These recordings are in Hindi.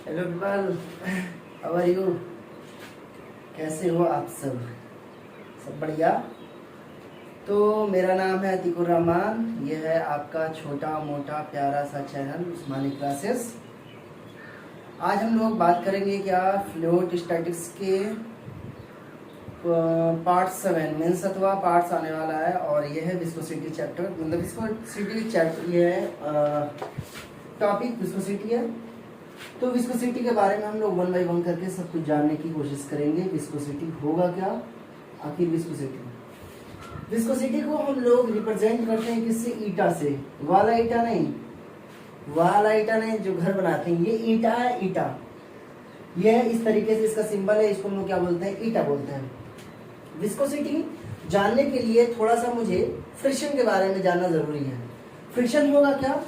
Hello Vimal, how are you? कैसे हो आप सब? सब बढ़िया। तो मेरा नाम है अतीकुर रहमान। यह है आपका छोटा मोटा प्यारा सा चैनल उस्मानी क्लासेस। आज हम लोग बात करेंगे क्या फ्लूइड स्टैटिक्स के पार्ट 7 मीन्स अथवा पार्ट्स आने वाला है, और यह है विस्कोसिटी चैप्टर। मतलब विस्कोसिटी चैप्टर ये है टॉपिक विस्कोसिटी है। तो विस्कोसिटी के बारे में हम लोग वन बाय वन करके सब कुछ जानने की कोशिश करेंगे। विस्कोसिटी होगा क्या, आखिर विस्कोसिटी को हम लोग रिप्रेजेंट करते हैं किससे? ईटा से। वाला ईटा नहीं, वाला ईटा नहीं जो घर बनाते हैं, ये ईटा है। ईटा यह इस तरीके से इसका सिंबल है, इसको हम लोग क्या बोलते हैं? ईटा बोलते हैं। विस्कोसिटी जानने के लिए थोड़ा सा मुझे फ्रिक्शन के बारे में जानना जरूरी है। फ्रिक्शन होगा क्या?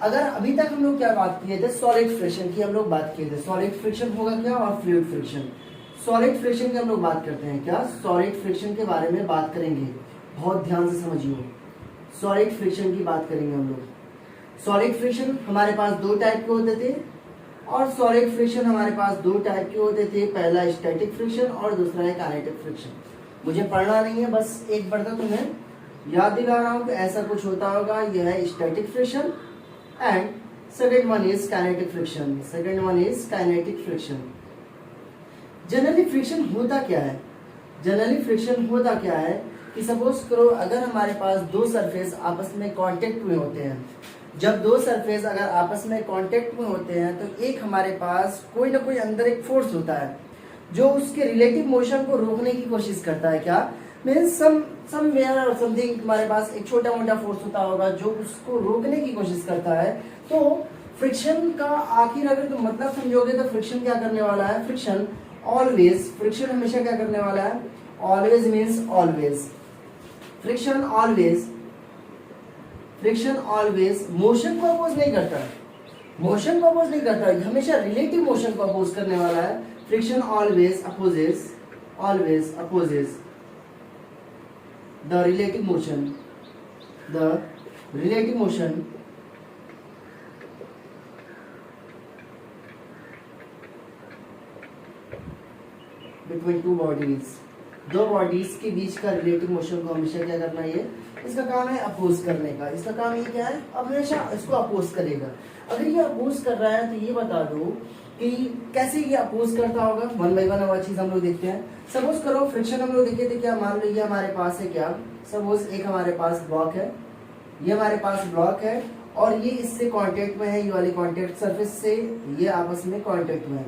अगर अभी तक हम लोग क्या बात किए थे? सॉलिड फ्रिक्शन की हम लोग बात किए थे। सॉलिड फ्रिक्शन होगा क्या, और फ्लूइड फ्रिक्शन। सॉलिड फ्रिक्शन की हम लोग बात करते हैं क्या? सॉलिड फ्रिक्शन के बारे में बात करेंगे, बहुत ध्यान से समझिए। सॉलिड फ्रिक्शन की बात करेंगे हम लोग। सॉलिड फ्रिक्शन हमारे पास दो टाइप के होते थे, और सॉलिड फ्रिक्शन हमारे पास दो टाइप के होते थे। पहला स्टैटिक फ्रिक्शन और दूसरा है काइनेटिक फ्रिक्शन। मुझे पढ़ना नहीं है, बस एक बार तो तुम्हें याद दिला रहा हूं कि ऐसा कुछ होता होगा। यह है static friction and second one is kinetic friction. Second one is kinetic friction. Generally friction होता क्या है? जनरली फ्रिक्शन होता क्या है कि सपोज करो अगर हमारे पास दो सरफेस आपस में कांटेक्ट में होते हैं। जब दो सरफेस अगर आपस में कांटेक्ट में होते हैं तो एक हमारे पास कोई ना कोई अंदर एक फोर्स होता है जो उसके रिलेटिव मोशन को रोकने की कोशिश करता है। क्या मीन्स समवेयर और समथिंग, हमारे पास एक छोटा मोटा फोर्स होता होगा जो उसको रोकने की कोशिश करता है। तो फ्रिक्शन का आखिर अगर तुम मतलब समझोगे तो फ्रिक्शन क्या करने वाला है? फ्रिक्शन ऑलवेज, फ्रिक्शन हमेशा क्या करने वाला है? Always means always. Friction always, friction always motion को अपोज नहीं करता, मोशन को अपोज नहीं करता, हमेशा रिलेटिव मोशन को अपोज करने वाला है। Friction always opposes, always opposes the relative motion, the relative motion between two bodies। दो बॉडीज के बीच का रिलेटिव मोशन को हमेशा क्या करना है? इसका काम है अपोज करने का। इसका काम ये क्या है? हमेशा इसको अपोज करेगा। अगर ये अपोज कर रहा है तो ये बता दो कि कैसे ये अपोज करता होगा। वन बाय वन अब चीज हम लोग देखते हैं। सपोज करो फ्रिक्शन हम लोग देखे थे क्या, मान लो ये हमारे पास है क्या, सपोज एक हमारे पास ब्लॉक है, ये हमारे पास ब्लॉक है और ये इससे कांटेक्ट में है, ये वाली कांटेक्ट सरफेस से ये आपस में कांटेक्ट में है।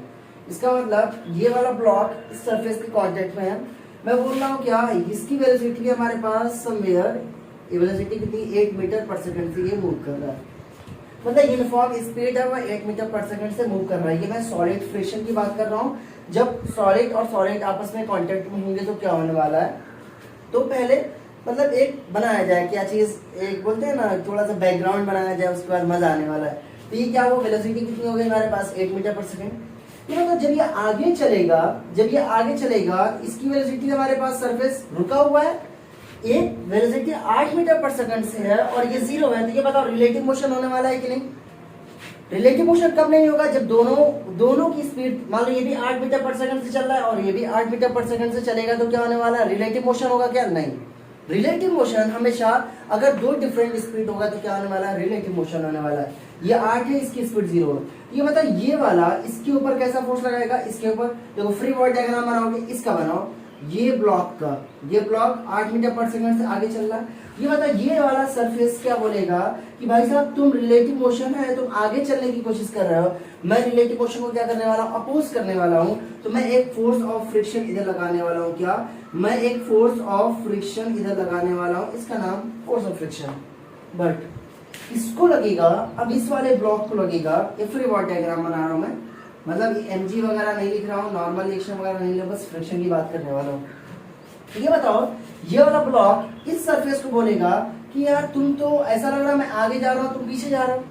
इसका मतलब ये वाला ब्लॉक इस सरफेस के कांटेक्ट में है। मैं बोल रहा हूँ क्या, इसकी वेलोसिटी है हमारे पास समवेयर, ये वेलोसिटी कितनी? 8 मीटर पर सेकंड से ये मूव कर रहा है। मतलब यूनिफॉर्म स्पीड है, वो 8 मीटर पर सेकंड से मूव कर रहा है। ये मैं सॉलिड फ्रिक्शन की बात कर रहा हूँ। जब सॉलिड और सॉलिड आपस में कांटेक्ट में होंगे तो क्या होने वाला है? तो पहले मतलब एक बनाया जाए, क्या चीज, एक बोलते हैं ना, थोड़ा सा बैकग्राउंड बनाया जाए, उसके बाद मजा आने वाला है। तो ये क्या, वो वेलोसिटी कितनी हो गई हमारे पास? 8 मीटर पर सेकंड। ये मतलब जब ये आगे चलेगा, जब ये आगे चलेगा, इसकी वेलोसिटी हमारे पास सरफेस रुका हुआ है, एक वेलोसिटी 8 मीटर पर सेकंड से है और ये 0 है। तो ये बताओ रिलेटिव मोशन होने वाला है कि नहीं? रिलेटिव मोशन कब नहीं होगा? जब दोनों की स्पीड, मान लो ये भी 8 मीटर पर सेकंड से चल रहा है और ये भी 8 मीटर पर सेकंड से चलेगा, तो क्या होने वाला है? रिलेटिव मोशन होगा क्या? नहीं। रिलेटिव मोशन हमेशा, अगर दो डिफरेंट स्पीड होगा तो क्या होने वाला है? रिलेटिव मोशन होने वाला है। ये 8 है, इसकी स्पीड 0 है। ये मतलब ये वाला इसके ऊपर कैसा फोर्स लगाएगा? इसके ऊपर देखो, फ्री बॉडी डायग्राम बनाओगे, इसका बनाओ, ये ब्लॉक का, ये ब्लॉक 8 मीटर पर सेकंड से आगे चल रहा है। ये मतलब ये वाला सरफेस क्या बोलेगा कि भाई साहब तुम रिलेटिव मोशन है, तुम आगे चलने की कोशिश कर रहे हो, मैं रिलेटिव मोशन को क्या करने वाला हूँ? अपोज करने वाला हूँ। तो मैं एक फोर्स ऑफ फ्रिक्शन इधर लगाने वाला हूँ। क्या? मैं एक फोर्स ऑफ फ्रिक्शन इधर लगाने वाला हूँ, इसका नाम फोर्स ऑफ फ्रिक्शन। बट इसको लगेगा, अब इस वाले ब्लॉक को लगेगा, ये फ्री बॉडी डायग्राम बना रहा हूँ मैं, मतलब mg वगैरह नहीं लिख रहा हूँ, नॉर्मल रिएक्शन वगैरह नहीं लिख रहा, बस फ्रिक्शन की बात करने वाला हूँ। ये बताओ, ये वाला ब्लॉक इस सरफेस को बोलेगा कि यार तुम तो, ऐसा लग रहा है मैं आगे जा रहा हूँ, तुम पीछे जा रहे हो,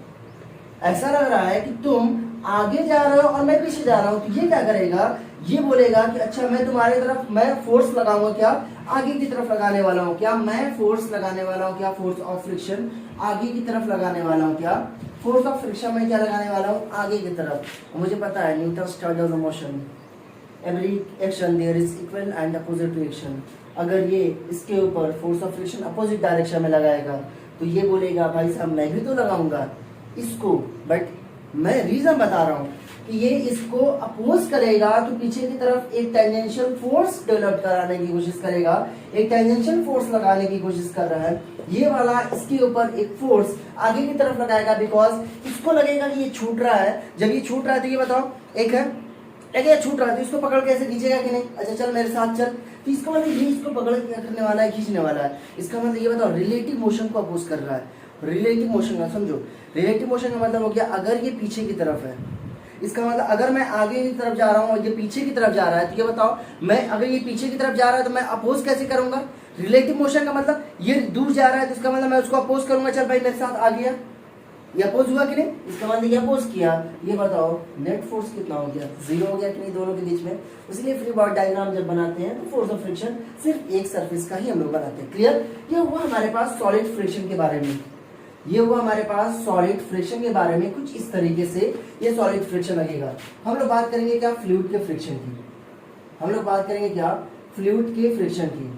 ऐसा लग रहा है कि तुम आगे जा रहे हो और मैं पीछे जा रहा हूँ। तो ये क्या करेगा? ये बोलेगा कि अच्छा मैं तुम्हारी तरफ, मैं फोर्स लगाऊंगा, क्या आगे की तरफ लगाने वाला हूँ, क्या मैं फोर्स लगाने वाला हूँ, क्या फोर्स ऑफ फ्रिक्शन आगे की तरफ लगाने वाला हूँ। क्या फोर्स ऑफ फ्रिक्शन मैं क्या लगाने वाला हूँ, आगे की तरफ। मुझे पता है Newton's third law of motion, every action there is equal and opposite reaction. अगर ये इसके ऊपर force of friction opposite direction में लगाएगा तो ये बोलेगा भाई साहब मैं भी तो लगाऊंगा इसको, बट मैं रीजन बता रहा हूँ कि ये इसको अपोज करेगा तो पीछे की तरफ एक टेंजेंशियल फोर्स डेवलप कराने की कोशिश करेगा, एक टेंजेंशियल फोर्स लगाने की कोशिश कर रहा है। ये वाला इसके ऊपर एक फोर्स आगे की तरफ लगाएगा, बिकॉज इसको लगेगा कि ये छूट रहा है। जब ये छूट रहा है तो ये बताओ, एक है ये छूट रहा है तो इसको पकड़ के ऐसे खींचेगा कि नहीं, अच्छा चल मेरे साथ चल, तो इसका मतलब ये इसको पकड़ के करने वाला है, खींचने वाला है। इसका मतलब ये बताओ रिलेटिव मोशन को अपोज कर रहा है। रिलेटिव मोशन का समझो, रिलेटिव मोशन का मतलब हो गया अगर ये पीछे की तरफ है, इसका मतलब अगर मैं आगे की तरफ जा रहा हूँ और ये पीछे की तरफ जा रहा है, तो ये बताओ मैं अगर ये पीछे की तरफ जा रहा है तो मैं अपोज कैसे करूंगा। रिलेटिव मोशन का मतलब ये दूर जा रहा है तो इसका मतलब मैं उसको अपोज करूंगा, चल भाई मेरे साथ आ गया, ये अपोज हुआ कि नहीं, इसका मतलब ये अपोज किया। ये बताओ नेट फोर्स कितना हो गया, जीरो हो गया कि नहीं दोनों के बीच में। इसलिए फ्री बॉडी डायग्राम जब बनाते हैं तो फोर्स ऑफ फ्रिक्शन सिर्फ एक सरफेस का ही हम लोग बनाते हैं। क्लियर। ये हुआ हमारे पास सॉलिड फ्रिक्शन के बारे में, ये हुआ हमारे पास सॉलिड फ्रिक्शन के बारे में। कुछ इस तरीके से ये सॉलिड फ्रिक्शन लगेगा। हम लोग बात करेंगे क्या, फ्लूइड के फ्रिक्शन की। हम लोग बात करेंगे क्या, फ्लूइड के फ्रिक्शन की।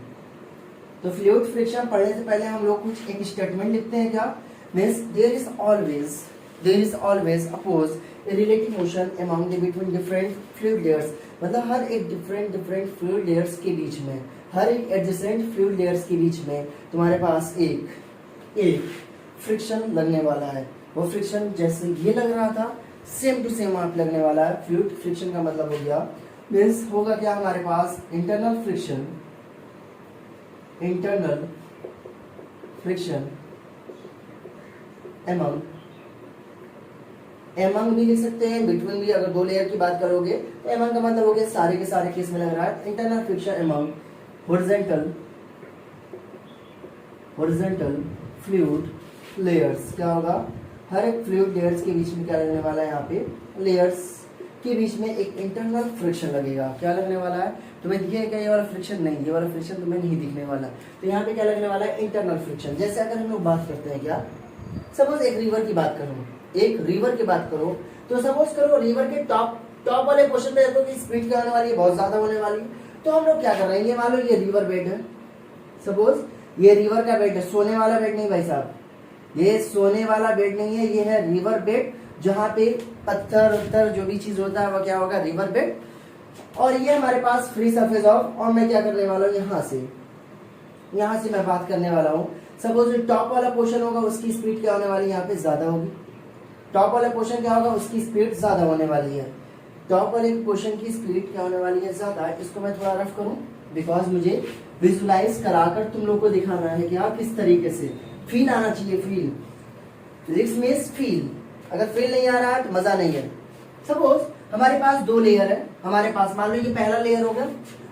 तो फ्लूइड फ्रिक्शन पढ़ने से पहले हम लोग कुछ एक स्टेटमेंट लिखते हैं क्या, means there is always oppose a relative motion among the between different fluid layers. मतलब हर एक डिफरेंट फ्लूइड लेयर्स के बीच में, हर एक एडजेसेंट फ्लूइड लेयर्स के बीच में तुम्हारे पास एक फ्रिक्शन लगने वाला है। वो फ्रिक्शन जैसे ये लग रहा था सेम टू सेम वहां पे लगने वाला है। फ्लूइड फ्रिक्शन का मतलब हो गया, मीन्स होगा क्या हमारे पास इंटरनल फ्रिक्शन एमंग भी लिख सकते हैं, बिटवीन भी। अगर दो लेयर की बात करोगे तो एमंग का मतलब हो गया सारे के सारे केस में लग रहा है। Internal friction among horizontal fluid layers. क्या होगा, हर एक फ्लूइड लेयर्स के बीच में क्या लगने वाला है, यहाँ पे लेयर्स के बीच में एक इंटरनल फ्रिक्शन लगेगा। क्या लगने वाला है, तुम्हें दिखेगा क्या ये वाला फ्रिक्शन, नहीं ये वाला फ्रिक्शन तुम्हें नहीं दिखने वाला। तो यहाँ पे क्या लगने वाला है, इंटरनल फ्रिक्शन। जैसे अगर हम लोग बात करते हैं क्या, सपोज एक रिवर की बात करो, तो सपोज करो रिवर के टॉप वाले पोर्शन पे देखो कि स्पीड क्या होने वाली है, बहुत ज्यादा होने वाली है। तो हम लोग क्या कर रहे हैं, ये मान लो ये रिवर बेड है, सपोज ये रिवर का बेड है, सोने वाला बेड नहीं भाई साहब, ये सोने वाला बेड नहीं है, ये है रिवर बेड, जहाँ पे पत्थर उत्तर जो भी चीज होता है वो क्या होगा, रिवर बेड। और ये हमारे पास फ्री सरफेस ऑफ, और मैं क्या करने वाला हूँ, यहाँ से मैं बात करने वाला हूँ। सपोज टॉप वाला पोर्शन होगा, उसकी स्पीड क्या होने वाली है, यहाँ पे ज्यादा होगी। टॉप वाला पोर्शन क्या होगा, उसकी स्पीड ज्यादा होने वाली है। टॉप वाले पोर्शन की स्पीड क्या होने वाली है, ज्यादा। इसको मैं थोड़ा रफ करूँ, बिकॉज मुझे विजुलाइज कराकर तुम लोग को दिखाना है कि आप किस तरीके से फील आना चाहिए। फील, फिजिक्स में फील, अगर फील नहीं आ रहा है तो मजा नहीं है। सपोज हमारे पास दो लेयर है, हमारे पास मान लो ये पहला लेयर होगा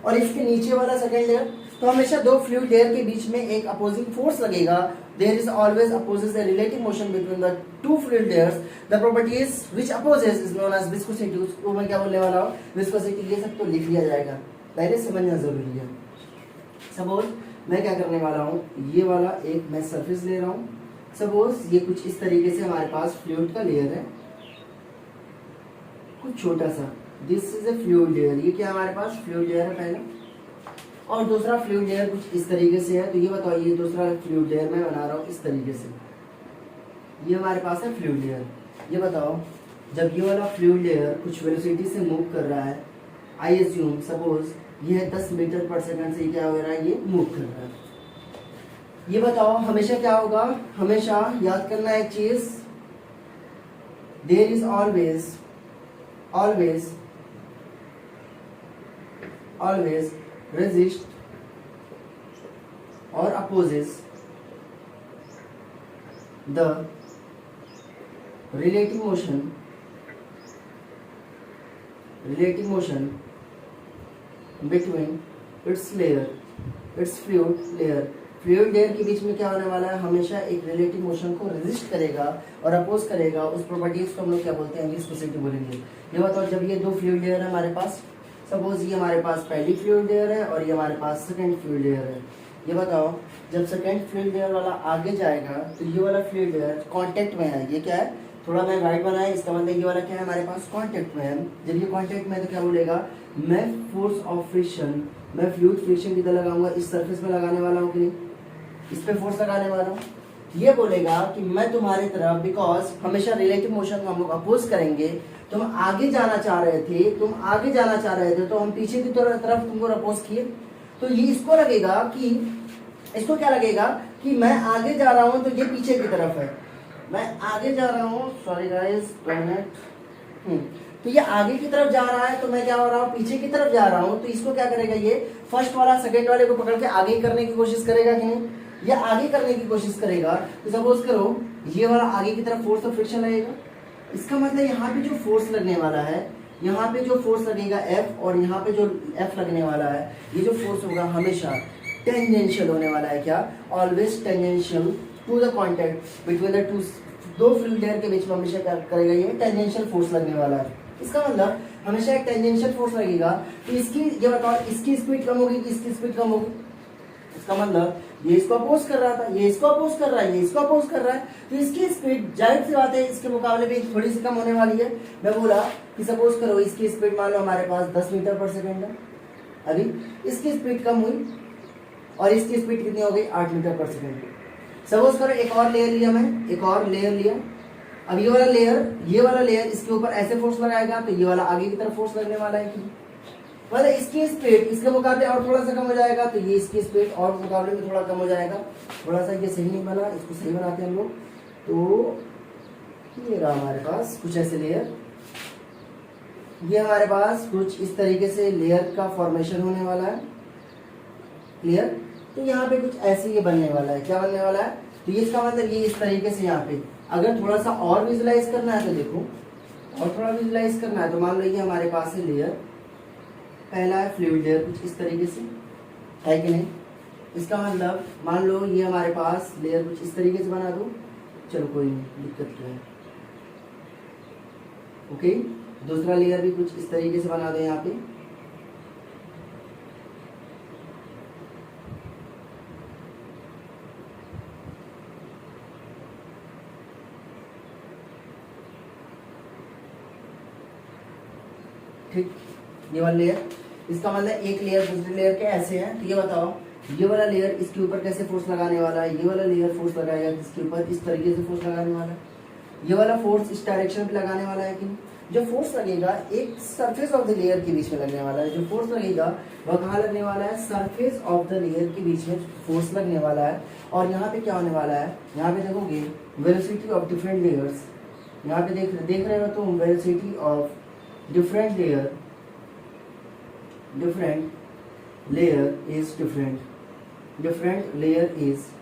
और इसके नीचे वाला सेकंड लेयर। तो हमेशा दो फ्लूइड लेयर के बीच में एक अपोजिंग फोर्स लगेगा। There is always opposes the relative motion between the two fluid layers. The properties which opposes is known as viscosity. उसको मैं क्या बोलने वाला हूँ, विस्कोसिटी। ये सब तो लिख लिया जाएगा, पहले समझना जरूरी है। सपोज मैं क्या करने वाला हूँ, ये वाला एक मैं सरफेस ले रहा हूँ। सपोज ये कुछ इस तरीके से हमारे पास फ्लूइड का लेयर है, कुछ छोटा सा। This is a fluid layer. ये क्या हमारे पास फ्लूइड लेयर है पहला, और दूसरा फ्लूइड लेयर कुछ इस तरीके से है। तो ये बताओ, ये दूसरा फ्लूइड लेयर मैं बना रहा हूँ इस तरीके से, ये हमारे पास है फ्लूइड लेयर। ये बताओ जब ये वाला फ्लूइड लेयर कुछ वेलोसिटी से मूव कर रहा है, आई एज्यूम सपोज ये है 10 मीटर पर सेकंड से क्या हो रहा है, ये मूव कर रहा है। ये बताओ हमेशा क्या होगा, हमेशा याद करना एक चीज, there is always resist or opposes the relative motion between its fluid layer। Fluid layer के बीच में क्या होने वाला है, हमेशा एक रिलेटिव मोशन को रेजिस्ट करेगा और अपोज करेगा। उस प्रॉपर्टीज को हम लोग क्या बोलते हैं, विस्कोसिटी बोलेंगे। ये बताओ जब ये दो फ्लूइड लेयर है हमारे पास, सपोज ये हमारे पास पहली फ्लूइड लेयर है और ये हमारे पास सेकंड फ्लूइड लेयर है। ये बताओ, जब सेकेंड फ्लूइड लेयर वाला आगे जाएगा तो ये वाला फ्लूइड लेयर कांटेक्ट में है। ये क्या है, थोड़ा मैं राइट बनाया, इसका मतलब ये वाला क्या है हमारे पास कांटेक्ट में है। जब ये कांटेक्ट में है तो क्या बोलेगा, मैं फोर्स ऑफ फ्रिक्शन, मैं फ्लूइड फ्रिक्शन किधर लगाऊंगा, इस सरफेस में लगाने वाला हूँ कि नहीं, इस पे फोर्स लगाने वाला हूँ। ये बोलेगा कि मैं तुम्हारी तरफ, बिकॉज हमेशा रिलेटिव मोशन को हम लोग अपोज करेंगे, तुम आगे जाना चाह रहे थे, तो हम पीछे की तरफ तुमको अपोज किए। तो ये इसको लगेगा कि, इसको क्या लगेगा कि मैं आगे जा रहा हूं तो ये पीछे की तरफ है, मैं आगे जा रहा हूं, सॉरी गाइस, तो ये आगे की तरफ जा रहा है तो मैं क्या हो रहा हूँ, पीछे की तरफ जा रहा हूँ। तो इसको क्या करेगा, ये फर्स्ट वाला सेकंड वाले को पकड़ के आगे करने की कोशिश करेगा कि नहीं, ये आगे करने की कोशिश करेगा। तो सपोज करो ये वाला आगे की तरफ फोर्स ऑफ फ्रिक्शन लगेगा, इसका मतलब यहाँ पे जो फोर्स लगने वाला है, यहाँ पे जो फोर्स लगेगा F और यहाँ पे जो F लगने वाला है, ये जो फोर्स होगा हमेशा टेंजेंशियल होने वाला है। क्या, always tangential to the contact between the दो फ्लूइड लेयर के बीच में हमेशा क्या करेगा, ये टेंजेंशियल फोर्स लगने वाला है। इसका मतलब हमेशा एक टेंजेंशियल फोर्स लगेगा। तो इसकी, ये बताओ, इसकी स्पीड कम होगी कि इसकी स्पीड कम होगी, इसका मतलब ये इसको अपोज कर रहा था, ये इसको अपोज कर रहा है, ये इसको अपोज कर रहा है, तो इसकी स्पीड जाहिर सी बात है इसके मुकाबले में थोड़ी सी कम होने वाली है। मैं बोला कि सपोज करो इसकी स्पीड मान लो हमारे पास 10 मीटर पर सेकेंड है, अभी इसकी स्पीड कम हुई और इसकी स्पीड कितनी हो गई, 8 मीटर पर सेकेंड। सपोज करो एक और लेयर लिया, मैं एक और लेयर लिया, अब ये वाला लेयर इसके ऊपर ऐसे फोर्स लगाएगा तो ये वाला आगे की तरफ फोर्स लगने वाला है कि मतलब इसकी स्पीड इसके मुकाबले और थोड़ा सा कम हो जाएगा, तो ये इसकी स्पीड और मुकाबले में थोड़ा कम हो जाएगा। थोड़ा सा ये सही नहीं बना, इसको सही बनाते हैं हम लोग। तो ये रहा हमारे पास कुछ ऐसे लेयर, ये हमारे पास कुछ इस तरीके से लेयर का फॉर्मेशन होने वाला है, क्लियर। तो यहाँ पे कुछ ऐसे ये बनने वाला है, क्या बनने वाला है, तो ये इसका मतलब ये इस तरीके से यहाँ पे अगर थोड़ा सा और विजुलाइज करना है तो देखो, और थोड़ा विजुलाइज करना है तो मान लो ये हमारे पास है लेयर, पहला है फ्लूइड लेयर कुछ इस तरीके से है कि नहीं। इसका मतलब मान लो ये हमारे पास लेयर कुछ इस तरीके से बना दो, चलो कोई नहीं, दिक्कत क्या है, ओके। दूसरा लेयर भी कुछ इस तरीके से बना दो यहाँ पे, ठीक, ये वाला लेयर। इसका मतलब एक लेयर दूसरे लेयर के ऐसे है। तो ये बताओ ये वाला लेयर इसके ऊपर कैसे फोर्स लगाने वाला है, ये वाला लेयर फोर्स लगाएगा इसके ऊपर इस तरीके से फोर्स लगाने वाला है, ये वाला फोर्स इस डायरेक्शन पे लगाने वाला है कि जो फोर्स लगेगा एक सरफेस ऑफ द लेयर के बीच में लगने वाला है। जो फोर्स लगेगा वह कहाँ लगने वाला है, सरफेस ऑफ द लेयर के बीच में फोर्स लगने वाला है। और यहाँ पे क्या होने वाला है, यहाँ पे देखोगे वेलोसिटी ऑफ डिफरेंट लेयर्स, यहाँ पे देख रहे हो तुम, velocity of different layer is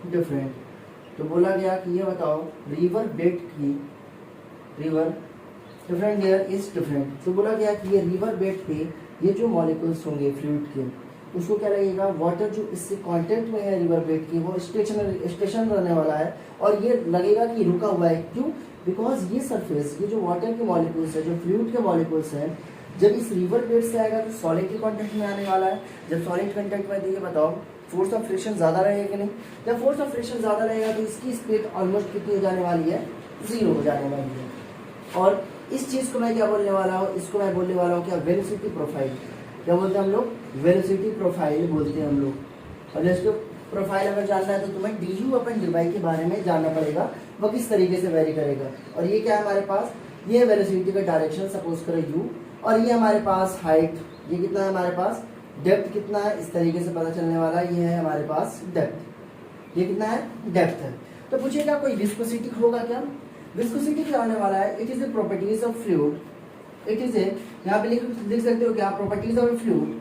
different। तो बोला गया कि ये बताओ रिवर बेड की डिफरेंट लेयर इज डिफरेंट। तो बोला गया कि ये रिवर बेड पे ये जो मॉलिक्यूल्स होंगे फ्लूइड के, उसको क्या लगेगा, वाटर जो इससे कांटेक्ट में है रिवर बेड की वो स्टेशन रहने वाला है और ये लगेगा कि रुका हुआ है। क्यों, बिकॉज ये सरफेस, ये जो वाटर के मॉलिक्यूल्स है, जो फ्लूइड के मॉलिक्यूल्स हैं, जब इस रिवर बेड से आएगा तो सॉलिड के कांटेक्ट में आने वाला है। जब सॉलिड कांटेक्ट में, ये बताओ फोर्स ऑफ फ्रिक्शन ज़्यादा रहेगा कि नहीं। जब फोर्स ऑफ फ्रिक्शन ज़्यादा रहेगा तो इसकी स्पीड ऑलमोस्ट कितनी हो जाने वाली है, 0 हो जाने वाली है। और इस चीज़ को मैं क्या बोलने वाला हूँ, इसको मैं बोलने वाला हूँ क्या, वेलोसिटी प्रोफाइल। क्या बोलते हैं हम लोग, वेलोसिटी प्रोफाइल बोलते हैं हम लोग। और इसको प्रोफाइल अगर जानना है तो तुम्हें du/dy के बारे में जानना पड़ेगा, वो किस तरीके से वेरी करेगा। और ये क्या है हमारे पास, ये वेलोसिटी का डायरेक्शन सपोज करो u, और ये हमारे पास हाइट, ये कितना है हमारे पास, डेप्थ कितना है, इस तरीके से पता चलने वाला है। ये है हमारे पास डेप्थ, ये कितना है, डेप्थ है। तो पूछेगा कोई विस्कोसिटी होगा क्या, विस्कोसिटी क्या होने वाला है, it is a properties of fluid, it is a, यहाँ पे लिख सकते हो क्या, प्रॉपर्टीज ऑफ फ्लूइड।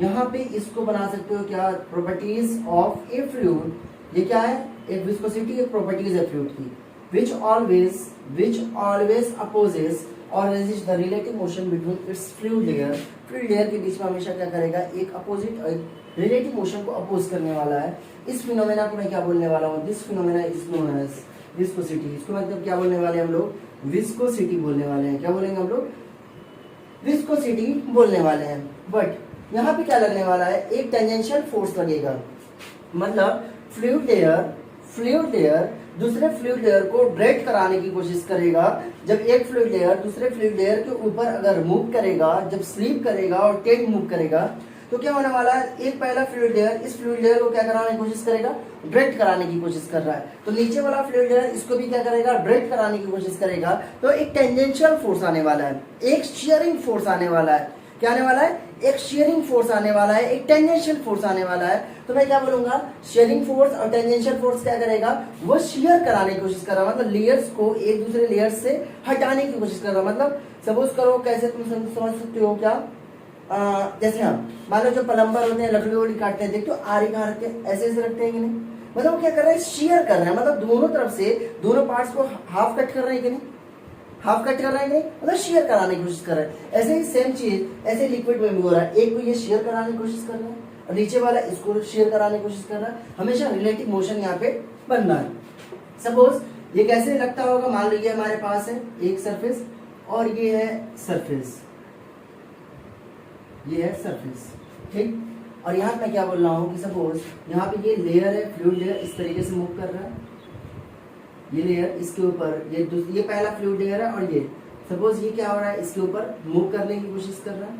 यहाँ पे इसको बना सकते हो क्या, प्रॉपर्टीज ऑफ ए फ्लूइड। ये क्या है, एक विस्कोसिटी एक प्रॉपर्टीज है फ्लूइड की, which always opposes or resists the relative motion between its fluid layer। Fluid layer के बीच में हमेशा क्या करेगा, एक अपोजिट रिलेटिव मोशन को अपोज करने वाला है। इस फिनोमेना को मैं क्या बोलने वाला हूँ, this phenomena is known as viscosity. इसको मतलब क्या बोलने वाले हैं हम लोग, विस्कोसिटी बोलने वाले हैं। क्या बोलेंगे हम लोग, विस्कोसिटी बोलने वाले हैं। बट यहाँ पे क्या लगने वाला है, एक टेंजेंशियल फोर्स लगेगा, मतलब फ्लूइड लेयर दूसरे फ्लूइड लेयर को ड्रेट कराने की कोशिश करेगा। जब एक फ्लूइड लेयर दूसरे फ्लूइड लेयर के ऊपर अगर मूव करेगा, जब स्लीप करेगा और टेक मूव करेगा, तो क्या होने वाला है, एक पहला फ्लूइड लेयर इस फ्लूइड लेयर को क्या कराने की कोशिश करेगा, ड्रेट कराने की कोशिश कर रहा है। तो नीचे वाला फ्लूइड लेयर इसको भी क्या करेगा, ड्रेट कराने की कोशिश करेगा। तो एक टेंजेंशियल फोर्स आने वाला है, एक शियरिंग फोर्स आने वाला है। क्या आने वाला है, एक शियरिंग फोर्स आने वाला है, एक टेंजेंशियल फोर्स आने वाला है। तो मैं क्या बोलूंगा, शियरिंग फोर्स और टेंजेंशियल फोर्स क्या करेगा, वो शियर कराने की कोशिश कर रहा है, मतलब लेयर्स को एक दूसरे लेयर्स से हटाने की कोशिश कर रहा है। मतलब सपोज करो, कैसे तुम समझ सकते हो क्या, जैसे हम मान लो जो प्लम्बर होते हैं लकड़ी वकड़ी काटते हैं, देखते हो आरी कहाँ रखते हैं, ऐसे ऐसे रखते हैं कि नहीं, मतलब वो क्या कर रहे हैं, शेयर कर रहे हैं, मतलब दोनों तरफ से दोनों पार्ट्स को हाफ कट कर रहे हैं कि नहीं, हाफ कट कर रहे हैं कि नहीं, मतलब शेयर कराने की कोशिश कर रहे हैं। ऐसे ही सेम चीज ऐसे लिक्विड में भी हो रहा है, एक को ये शेयर कराने की कोशिश कर रहा है और नीचे वाला इसको शेयर कराने की कोशिश कर रहा है। हमेशा रिलेटिव मोशन यहाँ पे बनना है। सपोज ये कैसे लगता होगा, मान लीजिए हमारे पास है एक सरफेस और ये है सरफेस, ये है सरफेस, ठीक। और यहाँ मैं क्या बोल रहा हूँ कि सपोज यहाँ पे ये लेयर है, फ्लूइड लेयर इस तरीके से मूव कर रहा है, ये लेयर इसके ऊपर, ये पहला फ्लूइड लेयर है और ये सपोज ये क्या हो रहा है, इसके ऊपर मूव करने की कोशिश कर रहा है,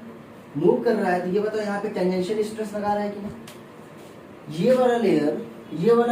मूव कर रहा है। तो ये बताओ यहाँ पे टेंजेंशियल स्ट्रेस लगा रहा है कि नहीं, ये वाला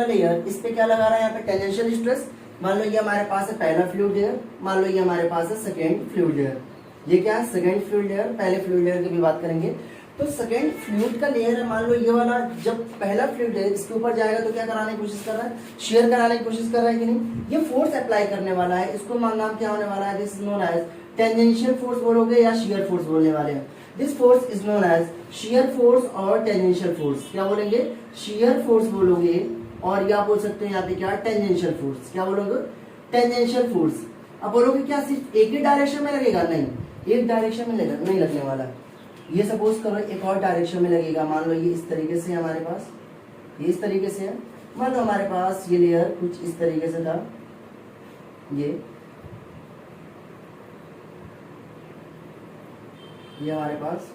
लेयर इस पे क्या लगा रहा है, यहाँ पे टेंजेंशियल स्ट्रेस। मान लो ये हमारे पास है पहला फ्लूइड लेयर, मान लो ये हमारे पास है सेकेंड फ्लूइड लेयर, ये क्या है सेकेंड फ्लूइड लेयर, पहले फ्लूइड लेयर की भी बात करेंगे। तो सेकेंड फ्लूइड का लेयर है, मान लो ये वाला, जब पहला फ्लूइड लेयर इसके ऊपर जाएगा तो क्या कराने की कोशिश कर रहा है, शेयर कराने की कोशिश कर रहा है कि नहीं, ये फोर्स अप्लाई करने वाला है। इसको नाम क्या होने वाला है, this is known as tangential force बोलोगे या शियर फोर्स बोलने वाले हैं। This force is known as shear force और टेंजेंशियल फोर्स। क्या बोलेंगे, शियर फोर्स बोलोगे और या बोल सकते हैं यहाँ पे क्या, टेंजेंशियल फोर्स। क्या बोलोगे, टेंजेंशियल फोर्स। अब बोलोगे क्या सिर्फ एक ही डायरेक्शन में लगेगा, नहीं, एक डायरेक्शन में नहीं लगने वाला। ये सपोज करो एक और डायरेक्शन में लगेगा, मान लो ये इस तरीके से हमारे पास, ये इस तरीके से है, मान लो हमारे पास ये लेयर कुछ इस तरीके से था, ये हमारे पास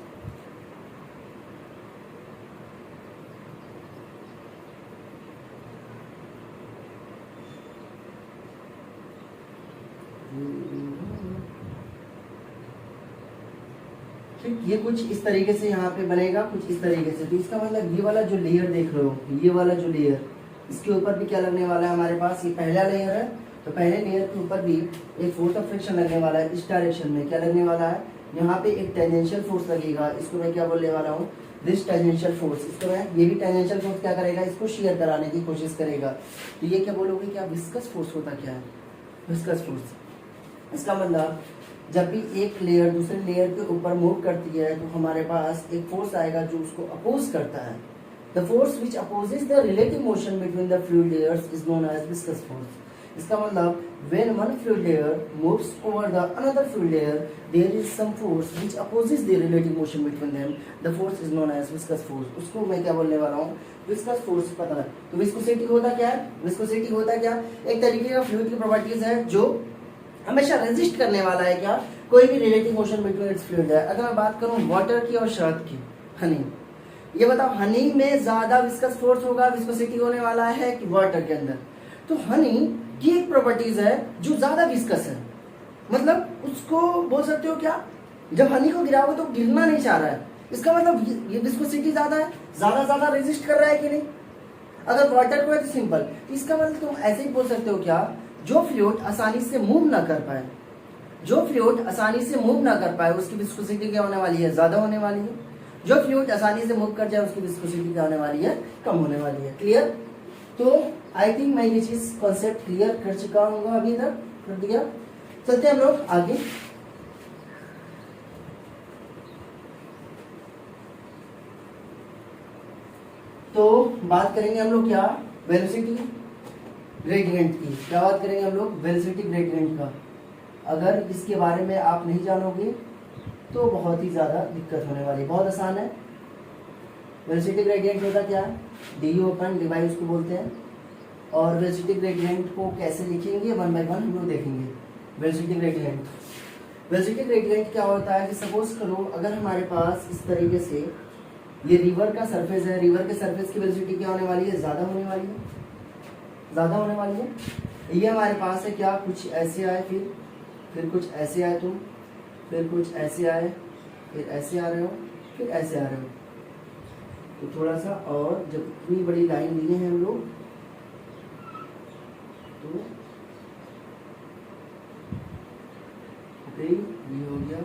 ठीक, ये कुछ इस तरीके से यहाँ पे बनेगा, कुछ इस तरीके से। तो इसका मतलब ये वाला जो लेयर देख रहे हो, ये वाला जो लेयर, इसके ऊपर भी क्या लगने वाला है हमारे पास, ये पहला लेयर है, तो पहले लेयर के ऊपर भी एक फोर्स ऑफ फ्रिक्शन लगने वाला है। इस डायरेक्शन में क्या लगने वाला है, यहाँ पे एक टेंजेंशियल फोर्स लगेगा, इसको मैं क्या बोलने वाला हूँ, दिस टेंजेंशियल फोर्स। इसको मैं, ये भी टेंजेंशियल फोर्स क्या करेगा, इसको शेयर कराने की कोशिश करेगा। तो ये क्या बोलोगे, क्या विस्कस फोर्स होता क्या है, विस्कस फोर्स। इसका मतलब जब भी एक लेयर दूसरे लेयर के ऊपर मूव करती है तो हमारे पास एक फोर्स आएगा जो उसको अपोज करता है। The force which opposes the relative motion between the fluid layers is known as viscous force. इसका मतलब when one fluid layer moves over the another fluid layer there is some force which opposes the relative motion between them, the force is known as viscous force. उसको मैं क्या बोलने वाला हूँ, विस्कस फोर्स। पता है तो विस्कोसिटी होता क्या है, विस्कोसिटी होता क्या, एक तरीके का फ्लूइड की प्रॉपर्टीज है जो हमेशा रेजिस्ट करने वाला है क्या, कोई भी relative motion between its fluid है। अगर मैं बात करूं वाटर की और शहद की, हनी, ये बताओ हनी में ज्यादा विस्कस फोर्स होगा, विस्कोसिटी होने वाला है कि वाटर के अंदर। तो हनी की एक प्रॉपर्टीज है जो ज्यादा विस्कस है, मतलब उसको बोल सकते हो क्या, जब हनी को गिराओगे तो गिरना नहीं चाह रहा है, इसका मतलब ये विस्कोसिटी ज्यादा है, ज्यादा रेजिस्ट कर रहा है कि नहीं। अगर वाटर को है तो सिंपल, तो इसका मतलब तुम ऐसे ही बोल सकते हो क्या, जो फ्लूइड आसानी से मूव ना कर पाए, जो फ्लूइड आसानी से मूव ना कर पाए उसकी विस्कोसिटी क्या होने वाली है, ज्यादा होने वाली है। जो फ्लूइड आसानी से मूव कर जाए उसकी विस्कोसिटी क्या होने वाली है, कम होने वाली है। क्लियर। तो आई थिंक मैं ये चीज कॉन्सेप्ट क्लियर कर चुका हूँ, अभी तक कर दिया। चलते हैं हम लोग आगे। तो बात करेंगे हम लोग क्या, वेलोसिटी ग्रेडियंट की। क्या बात करेंगे हम लोग, वेलोसिटी ग्रेडियंट का। अगर इसके बारे में आप नहीं जानोगे तो बहुत ही ज़्यादा दिक्कत होने वाली। बहुत आसान है। वेलोसिटी ग्रेडियंट होता क्या है, डी ओपन डिवाइस उसको बोलते हैं। और वेलोसिटी ग्रेडियंट को कैसे लिखेंगे, वन बाय वन हम लोग देखेंगे। वेलोसिटी ग्रेडियंट क्या होता है कि सपोज करो अगर हमारे पास इस तरीके से ये रिवर का सरफेस है, रिवर के सरफेस की वेलोसिटी क्या होने वाली है, ज़्यादा होने वाली है, ज़्यादा होने वाली है। ये हमारे पास है क्या, कुछ ऐसे आए, फिर कुछ ऐसे आए तुम, फिर कुछ ऐसे आए, फिर ऐसे आ रहे हो, फिर ऐसे आ रहे हो। तो थोड़ा सा और, जब इतनी बड़ी लाइन लिए हैं हम लोग, तो ओके ये हो गया।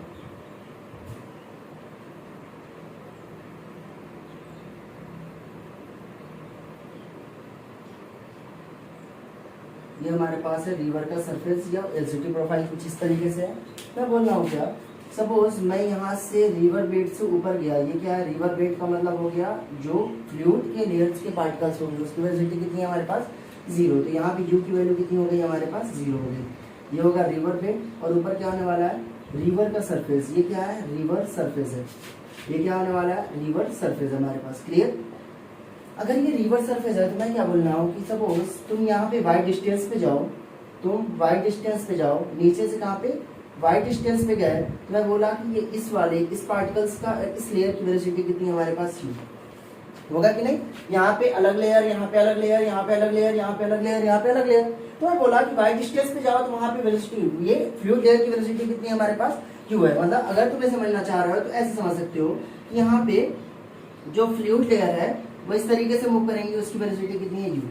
ये हमारे पास है रिवर का सरफेस या एलसीटी प्रोफाइल कुछ इस तरीके से है। मैं बोल रहा हूँ क्या, सपोज मैं यहाँ से रिवर बेड से ऊपर गया, ये क्या है, रिवर बेड का मतलब हो गया जो फ्लूइड के लेयर्स के पार्टिकल्स होंगे उसकी वेलोसिटी कितनी है हमारे पास, 0। तो यहाँ पे यू की वैल्यू कितनी हो गई हमारे पास, 0 हो गई। ये होगा रिवर बेड, और ऊपर क्या होने वाला है, रिवर का सरफेस। ये क्या है, रिवर सरफेस है। ये क्या होने वाला है, रिवर सरफेस हमारे पास। क्लियर। अगर ये रिवर सरफेस है तो मैं क्या बोल रहा हूँ कि सपोज तुम यहाँ पे वाइड डिस्टेंस पे जाओ, तुम वाइड डिस्टेंस पे जाओ, नीचे से कहाँ पे, वाइड डिस्टेंस पे गए, तो मैं बोला कि ये इस पार्टिकल्स का, इस लेयर की वेलोसिटी कितनी हमारे पास, यू होगा कि नहीं। यहाँ पे अलग लेयर, यहाँ पे अलग लेयर, यहाँ पे अलग लेयर, यहाँ पे अलग लेयर, यहाँ पे अलग लेयर। तो मैं बोला कि वाइड डिस्टेंस पे जाओ तो वहाँ पे वेलोसिटी, ये फ्लूइड लेयर की वेलोसिटी कितनी हमारे पास, यू है। मतलब अगर तुम्हें समझना चाह रहे हो तो ऐसे समझ सकते हो कि यहाँ पे जो फ्लूइड लेयर है वो इस तरीके से मूव करेंगे, उसकी वेलोसिटी कितनी है, यू।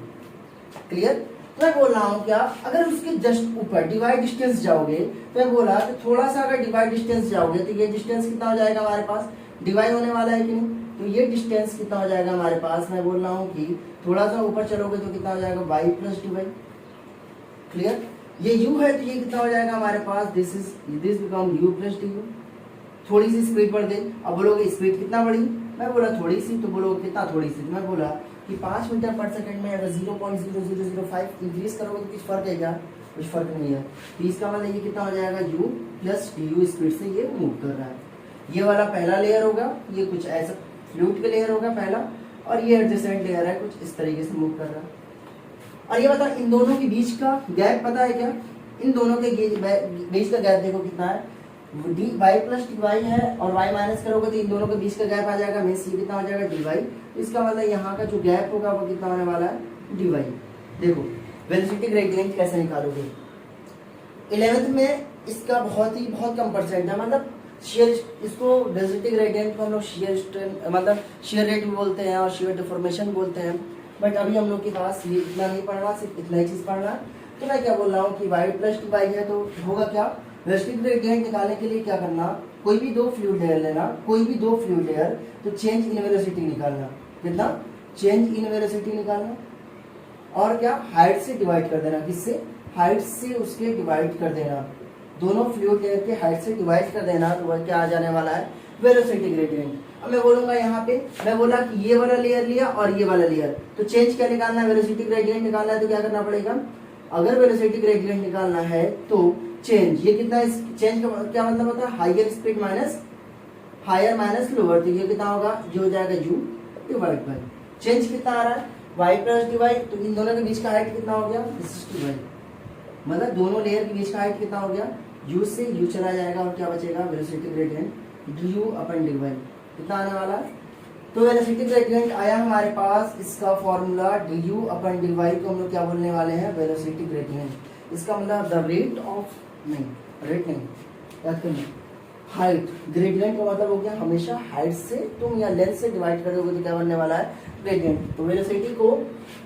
क्लियर। तो मैं बोल रहा हूँ क्या, अगर उसके जस्ट ऊपर डिवाइड डिस्टेंस जाओगे, तो मैं बोला कि थोड़ा सा अगर डिवाइड डिस्टेंस जाओगे तो ये डिस्टेंस कितना हो जाएगा हमारे पास, डिवाइड होने वाला है कि नहीं। तो ये डिस्टेंस कितना हो जाएगा हमारे पास, मैं बोल रहा हूँ कि थोड़ा सा ऊपर चलोगे तो कितना हो जाएगा, y plus D y. Clear. ये u है तो ये कितना हो जाएगा हमारे पास, this become u plus d u. थोड़ी सी स्पीड बढ़ गई, अब बोलोगे स्पीड कितना बढ़ी, मैं बोला थोड़ी सी, तो बोलोगे कितना थोड़ी सी, मैं बोला कि 5 मीटर पर सेकंड में अगर 0.0005 इंक्रीज करोगे तो कुछ फर्क है क्या, कुछ फर्क नहीं है। तो इसका मतलब ये कितना हो जाएगा, u plus d you speed से ये मूव कर रहा है। ये वाला पहला लेयर होगा, ये कुछ ऐसा फ्लूइड का लेयर होगा पहला, और ये एडजेसेंट लेयर है, कुछ इस तरीके से मूव कर रहा है। और ये बता, इन दोनों के बीच का गैप पता है क्या, इन दोनों के बीच का गैप देखो कितना है, D Y plus D Y है, और वाई माइनस करोगे तो इन दोनों के बीच का गैप आ जाएगा, मीन्स ये कितना हो जाएगा, डी वाई। इसका मतलब यहाँ का जो गैप होगा वो कितना होने वाला है, डी वाई। देखो वेलोसिटी ग्रेडियंट कैसे निकालोगे, 11th में इसका बहुत कम परसेंट है, मतलब शेयर, इसको वेलोसिटी ग्रेडियंट को हम लोग शेयर मतलब शेयर रेट भी बोलते हैं और शेयर डिफॉर्मेशन बोलते हैं। बट अभी हम लोग के पास ये इतना नहीं पढ़ना, सिर्फ इतना ही चीज पढ़ना है। तो मैं क्या बोल रहा हूँ कि वाई प्लस डी वाई है, तो होगा क्या, वेलोसिटी ग्रेडियंट निकालने के लिए क्या करना, कोई भी दो फ्लूइड लेयर लेना, कोई भी दो फ्लूइड लेयर, तो चेंज इन वेलोसिटी निकालना, कितना, चेंज इन वेलोसिटी निकालना, और क्या, हाइट से डिवाइड कर देना, किससे, हाइट से उसके डिवाइड कर देना, दोनों फ्लूइड लेयर के हाइट से डिवाइड कर देना, तो वह क्या आ जाने वाला है, वेलोसिटी ग्रेडियंट। अब मैं बोलूंगा यहाँ पे, मैं बोला कि ये वाला लेयर लिया और ये वाला लेयर, तो चेंज क्या निकालना है, वेलोसिटी ग्रेडियंट निकालना है, तो क्या करना पड़ेगा, अगर वेलोसिटी ग्रेडियंट निकालना है तो चेंज, ये कितना, चेंज का क्या मतलब होता है, higher speed minus higher minus lower, तो ये कितना होगा, ये हो जाएगा u डिवाइड बाय चेंज कितना आ रहा है, y प्लस डी वाई। तो इन दोनों के बीच का हाइट कितना हो गया, दिस इज डी वाई, मतलब दोनों लेयर के बीच का हाइट कितना हो गया, u से u चला जाएगा और क्या बचेगा, वेलोसिटी ग्रेडियंट du अपन डी वाई कितना आने वाला है। तो वेलोसिटी ग्रेडियंट आया हमारे पास, इसका फॉर्मूला du अपन डी वाई को हम लोग क्या बोलने वाले हैं, वेलोसिटी ग्रेडियंट। इसका मतलब द रेट ऑफ, नहीं रेट नहीं, याद करना, हाइट, ग्रेडियंट का मतलब हो गया हमेशा हाइट से तुम या लेंथ से डिवाइड करोगे तो क्या बनने वाला है, ग्रेडियंट। तो वेलोसिटी को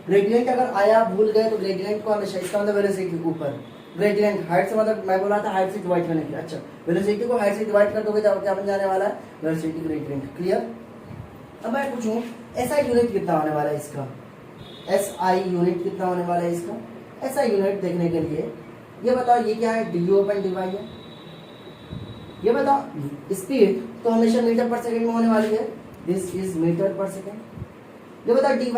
ग्रेडियंट अगर आया भूल गए तो ग्रेडियंट को हमेशा, इसका मतलब वेलोसिटी ऊपर, ग्रेडियंट हाइट से, मतलब मैं बोला था हाइट से डिवाइड करने के लिए, अच्छा वेलोसिटी को हाइट से डिवाइड कर दोगे तो क्या बन जाने वाला है, वेलोसिटी ग्रेडियंट। क्लियर। अब मैं पूछूं एसआई यूनिट कितना होने वाला है इसका, एसआई यूनिट कितना होने वाला है इसका। एसआई यूनिट देखने के लिए ये बताओ, ये क्या है, du अपन dy है। ये बताओ स्पीड तो हमेशा मीटर पर सेकंड में होने वाली है, this is metre per second. ये बताओ dy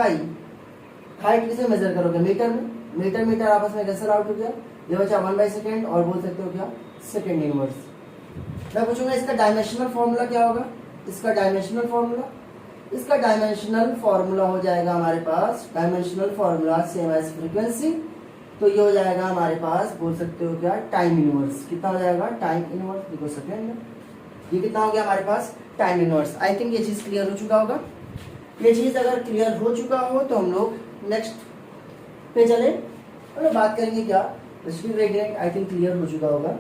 हाइट किसे मेजर करोगे, मीटर में, मीटर मीटर आपस में कैंसल आउट हो गया, ये बचा 1/सेकंड, और बोल सकते हो क्या, सेकंड इनवर्स। मैं पूछूंगा इसका डायमेंशनल फॉर्मूला क्या होगा, इसका डायमेंशनल फॉर्मूला, इसका डायमेंशनल फॉर्मूला हो जाएगा हमारे पास, dimensional formula same as frequency, तो ये हो जाएगा हमारे पास, बोल सकते हो क्या, टाइम इनवर्स। कितना हो जाएगा, टाइम इनवर्स, देखो सेकंड ये कितना हो गया हमारे पास टाइम इनवर्स। आई थिंक ये चीज क्लियर हो चुका होगा। ये चीज अगर क्लियर हो चुका हो तो हम लोग नेक्स्ट पे चले और बात करेंगे क्या residue gradient. I think clear हो चुका होगा।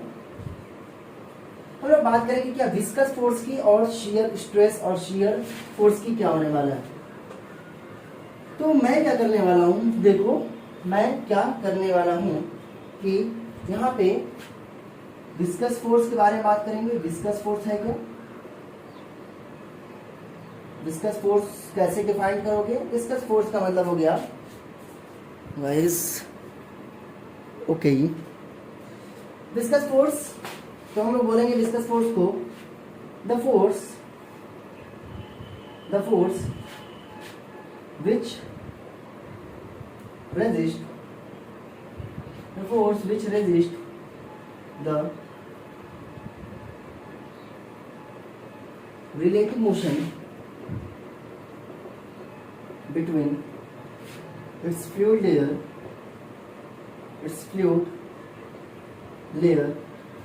हम लोग बात करेंगे क्या विस्कस फोर्स की और शियर स्ट्रेस और शियर फोर्स की क्या होने वाला है। तो मैं क्या करने वाला हूं, देखो मैं क्या करने वाला हूं कि यहाँ पे विस्कस फोर्स के बारे में बात करेंगे। विस्कस फोर्स है क्या, विस्कस फोर्स कैसे डिफाइन करोगे। विस्कस फोर्स का मतलब हो गया गाइस ओके विस्कस फोर्स, तो हम लोग बोलेंगे विस्कस फोर्स को the force which resist the relative motion between its fluid layer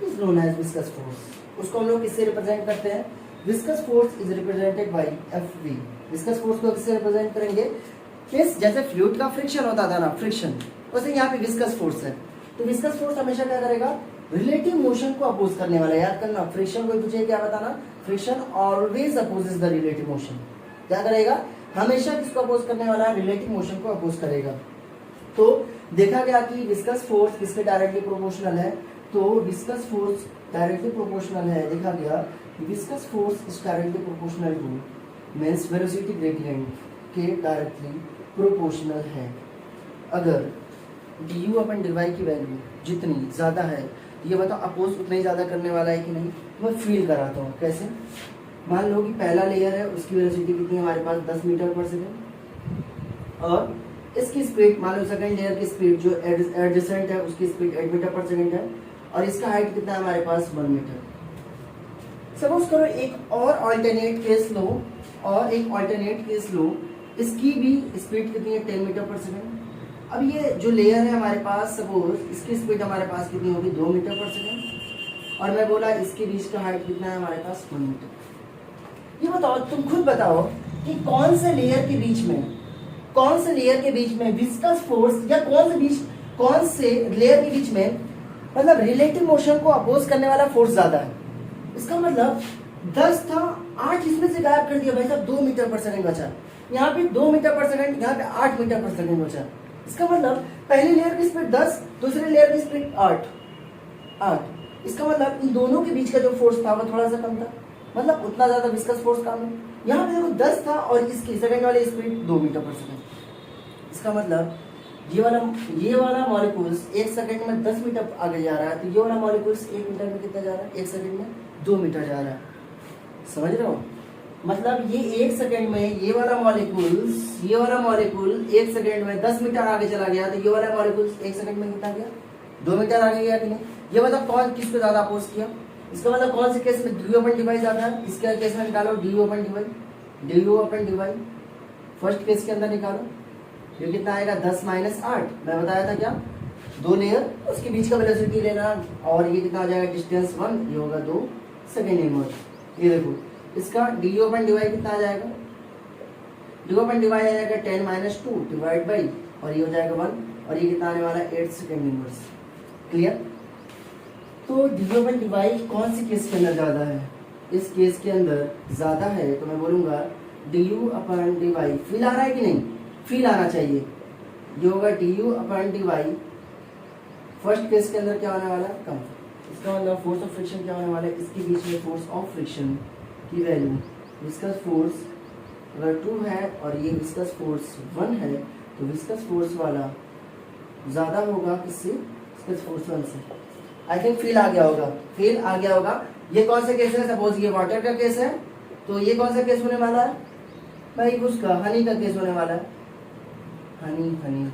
is known as viscous force। उसको हम लोग किससे रिप्रेजेंट करते हैं, viscous force is represented by Fv। Viscous force को किससे रिप्रेजेंट करेंगे, किस जैसे फ्लूइड का फ्रिक्शन होता था ना, फ्रिक्शन, वैसे यहाँ पे विस्कस फोर्स है। तो विस्कस फोर्स हमेशा क्या करेगा, रिलेटिव मोशन को अपोज करने वाला है। याद करना फ्रिक्शन को तुझे क्या बताना, friction always opposes the relative motion. क्या करेगा, हमेशा किसको अपोज करने वाला है, रिलेटिव मोशन को अपोज करेगा। तो देखा गया कि विस्कस फोर्स किसके डायरेक्टली प्रोपोर्शनल है, तो विस्कस फोर्स डायरेक्टली प्रोपोर्शनल है। देखा गया viscous force is directly proportional to means velocity gradient के डायरेक्टली प्रोपोर्शनल है। अगर du अपन dy की वैल्यू जितनी ज़्यादा है, ये बताओ अपोज उतना ही ज़्यादा करने वाला है कि नहीं। मैं फील कराता हूँ कैसे। मान लो कि पहला लेयर है, उसकी वेलोसिटी कितनी है हमारे पास 10 मीटर पर सेकेंड, और इसकी स्पीड मान लो सेकंड लेयर की स्पीड जो एडजेसेंट है उसकी स्पीड 8 मीटर पर सेकेंड है, और इसका हाइट कितना है हमारे पास 1 मीटर। सपोज करो एक और अल्टरनेट केस लो, इसकी भी स्पीड कितनी है 10 मीटर पर सेकेंड। अब ये जो लेयर है हमारे पास, सपोज इसकी स्पीड हमारे पास कितनी होगी 2 मीटर पर सेकेंड, और मैं बोला इसके बीच का हाइट कितना है हमारे पास 1 मीटर। ये बताओ, तुम खुद बताओ कि कौन से लेयर के बीच में विस्कस फोर्स या कौन से लेयर के बीच में मतलब रिलेटिव मोशन को अपोज करने वाला फोर्स ज्यादा है। इसका मतलब 10 था, 8 इसमें से गायब कर दिया भाई साहब, 2 मीटर पर सेकंड बचा। यहाँ पे 2 मीटर पर सेकंड, यहाँ पे 8 मीटर पर सेकंड बचा। इसका मतलब पहली लेयर की स्पीड 10, दूसरे लेयर की स्पीड 8। इसका मतलब इन दोनों के बीच का जो फोर्स था वो थोड़ा सा कम था, मतलब उतना ज्यादा विस्कस फोर्स कम है। यहाँ पे देखो 10 था और इसकी सेकंड वाली स्पीड 2 मीटर पर सेकंड। इसका मतलब ये वाला मॉलिक्यूल्स 1 सेकंड में 10 मीटर आगे जा रहा है, तो ये वाला मॉलिक्यूल्स 1 मीटर में कितना जा रहा है, 1 सेकंड में 2 मीटर जा रहा है। समझ रहे हो, मतलब ये 1 सेकंड में ये वाला मॉलिक्यूल 1 सेकंड में 10 मीटर आगे चला गया, तो ये वाला मॉलिक्यूल 1 सेकंड में कितना गया, 2 मीटर आगे गया कि नहीं। ये मतलब कौन किसको ज्यादा अपोज किया, इसका मतलब कौन से केस में du अपन dy ज्यादा है। इसके केस में निकालो du upon dy, first case के अंदर निकालो, ये कितना आएगा 10 - 8। मैं बताया था क्या, 2 लेयर उसके बीच का वेलोसिटी लेना, और ये कितना आ जाएगा डिस्टेंस 1, ये होगा 2 सेकेंड इनवर्स। ये देखो इसका du अपन dy कितना आ जाएगा, du अपन dy आ जाएगा 10 - 2 डिवाइड बाई, और ये हो जाएगा 1, और ये कितना आने वाला है 8 सेकेंड इनवर्स। क्लियर। तो du अपन dy कौन सी केस के अंदर ज्यादा है, इस केस के अंदर ज्यादा है, तो मैं बोलूंगा du अपन dy। फील आ रहा है कि नहीं, फील आना चाहिए। ये होगा du upon dy, first case के अंदर क्या होने वाला है, कम। इसका मतलब फोर्स ऑफ फ्रिक्शन क्या होने वाला है, इसके बीच में फोर्स ऑफ फ्रिक्शन की वैल्यू विस्कस फोर्स अगर 2 है और ये विस्कस फोर्स 1 है, तो विस्कस फोर्स वाला ज्यादा होगा किससे, विस्कस फोर्स 1 से। आई थिंक फील आ गया होगा। ये कौन सा केस है, सपोज ये वाटर का केस है, तो ये कौन सा केस होने वाला है भाई, उसका हनी का केस होने वाला है, हनी।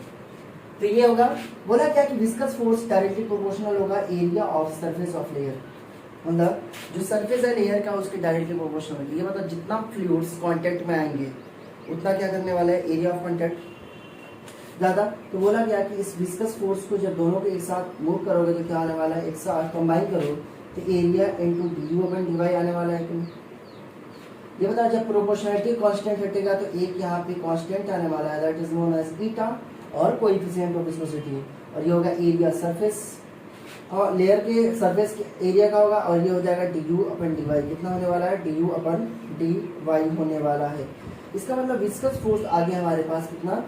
तो ये होगा, बोला क्या कि विस्कस फोर्स डायरेक्टली प्रोपोर्शनल होगा area of surface of layer, मतलब जो सरफेस है लेयर का उसके डायरेक्टली प्रोपोर्शनल है। ये मतलब जितना फ्लूइड्स कांटेक्ट में आएंगे उतना क्या करने वाला है, एरिया ऑफ कांटेक्ट ज्यादा। तो बोला गया कि इस विस्कस फोर्स को जब दोनों को एक साथ मूव करोगे तो क्या आने वाला है, एक साथ कंबाइन करो तो area into D you upon D Y आने वाला है कि नहीं। ये बताओ जब प्रोपोर्शनलिटी कांस्टेंट हटेगा तो एक यहाँ पे कांस्टेंट आने वाला है, that is known as eta, और कोएफिशिएंट ऑफ विस्कोसिटी, और ये होगा एरिया सरफेस और लेयर के सरफेस के एरिया का होगा, और ये हो जाएगा D you upon D Y. कितना होने वाला है? D you upon D Y होने वाला है। इसका मतलब विस्कस फोर्स आ गया हमारे पास कितना?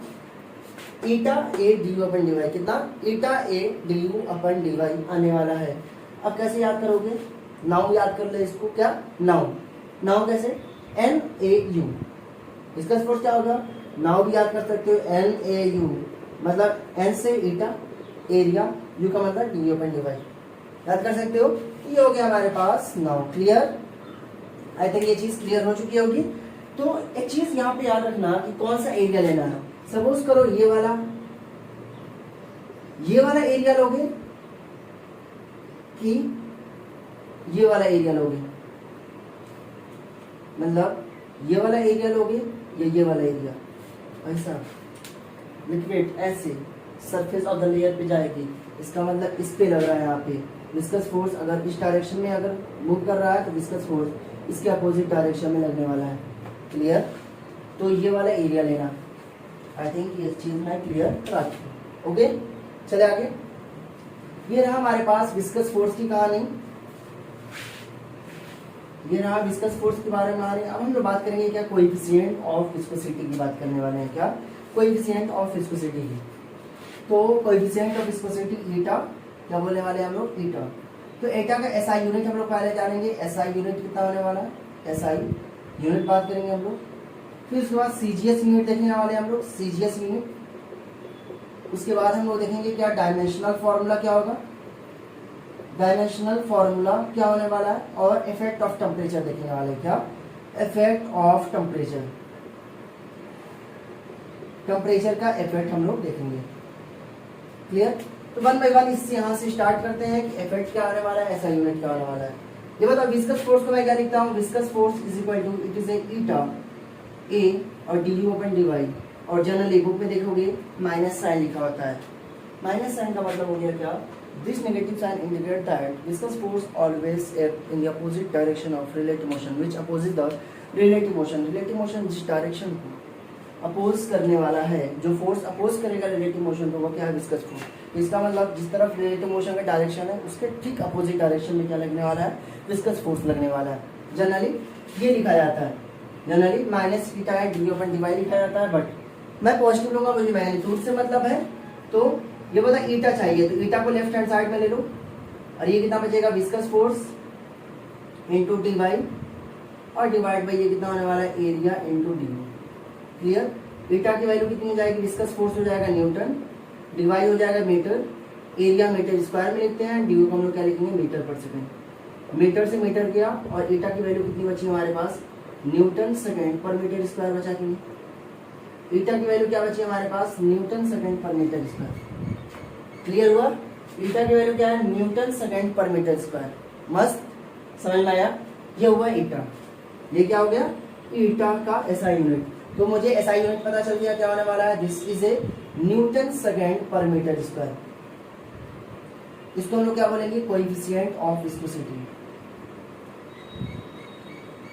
Eta a d you upon D Y. कितना? Eta a d you upon D Y आने वाला है। अब कैसे याद करोगे? नाउ याद कर ले इसको। क्या? नाउ। नाउ कैसे? N A U. इसका फोर्स क्या होगा? नाउ भी याद कर सकते हो, एन ए यू मतलब एन से ईटा, एरिया, यू का मतलब D you upon D Y. याद कर सकते हो। ये हो गया हमारे पास नाउ। क्लियर? आई थिंक ये चीज क्लियर हो चुकी होगी। तो एक चीज यहाँ पे याद रखना कि कौन सा एरिया लेना है। सपोज करो ये वाला एरिया लोगे कि ये वाला एरिया लोगे, मतलब ये वाला एरिया लोगे या ये वाला एरिया। ऐसा लिक्विड ऐसे सरफेस ऑफ द लेयर पे जाएगी, इसका मतलब इस पे लग रहा है यहाँ पे विस्कस फोर्स। अगर इस डायरेक्शन में अगर मूव कर रहा है तो विस्कस फोर्स इसके अपोजिट डायरेक्शन में लगने वाला है। क्लियर? तो ये वाला एरिया लेना। आई थिंक ये चीज मैं क्लियर करा चुकी। ओके, चले आगे। ये रहा हमारे पास विस्कस फोर्स की कहानी, ये रहा विस्कस फोर्स के बारे में आ रहे हैं। अब हम लोग बात करेंगे क्या? कोएफिशिएंट ऑफ विस्कोसिटी की बात करने वाले हैं। क्या? कोएफिशिएंट ऑफ विस्कोसिटी की। तो कोएफिशिएंट ऑफ विस्कोसिटी ईटा, क्या बोलने वाले हैं हम लोग? ईटा। तो ईटा का एसआई यूनिट हम लोग पहले जानेंगे। एसआई यूनिट कितना होने वाला है? एसआई यूनिट बात करेंगे हम लोग। फिर उसके बाद सीजीएस यूनिट देखने वाले हैं हम लोग, सीजीएस यूनिट। उसके बाद हम लोग देखेंगे क्या डायमेंशनल फॉर्मूला क्या होगा, डायमेंशनल फॉर्मूला क्या होने वाला है, और इफेक्ट ऑफ टेम्परेचर देखने वाले हैं। क्या? इफेक्ट ऑफ टेम्परेचर, टेम्परेचर का इफेक्ट हम लोग देखेंगे। क्लियर? तो वन बाय वन इससे यहाँ से स्टार्ट करते हैं कि इफेक्ट क्या होने वाला है, एसआई यूनिट क्या होने वाला है। ये बताओ विस्कस फोर्स को मैं क्या लिखता हूँ? Viscous force is equal to it is eta a और d you upon D y, और जनरली बुक में देखोगे माइनस साइन लिखा होता है। माइनस साइन का मतलब हो गया क्या? This negative sign indicate that viscous force always act in the opposite direction of relative motion which opposes the relative motion. Relative motion जिस डायरेक्शन को अपोज करने वाला है, जो फोर्स अपोज करेगा रिलेटिव मोशन को, वो क्या है? Viscous force. इसका मतलब जिस तरफ रिलेटिव मोशन का डायरेक्शन है उसके ठीक अपोजिट डायरेक्शन में क्या लगने वाला है? विस्कस फोर्स लगने वाला है। जनरली ये लिखा जाता है, जनरली माइनस ईटा है डी अपन डी वाई लिखा जाता है, बट मैं पॉजिटिव लूंगा, मुझे मैग्नीट्यूड से मतलब है। तो ये बता ईटा चाहिए तो ईटा को लेफ्ट हैंड साइड में ले लो, और ये कितना बचेगा? Viscous force into d y, और डिवाइड बाई ये कितना होने वाला है? Area into D u. Clear? Eta की वैल्यू कितनी हो जाएगी? विस्कस फोर्स हो जाएगा न्यूटन, डी वाई हो जाएगा मीटर, एरिया मीटर स्क्वायर में लिखते हैं, डी यू को हम लोग क्या लिखेंगे? मीटर पर सेकेंड। मीटर से मीटर किया, और ईटा की वैल्यू कितनी बची हमारे पास? Newton second per metre square बचा कि नहीं? ईटा की वैल्यू क्या बची हमारे पास? Newton second per metre square. Clear हुआ? ईटा की वैल्यू क्या है? Newton second per metre square. मस्त, समझ में आया? ये हुआ ईटा। ये क्या हो गया? ईटा का एसआई यूनिट। तो मुझे एसआई यूनिट पता चल गया क्या होने वाला है? This is A Newton second per metre square. इसको हम लोग क्या बोलेंगे? Coefficient of viscosity.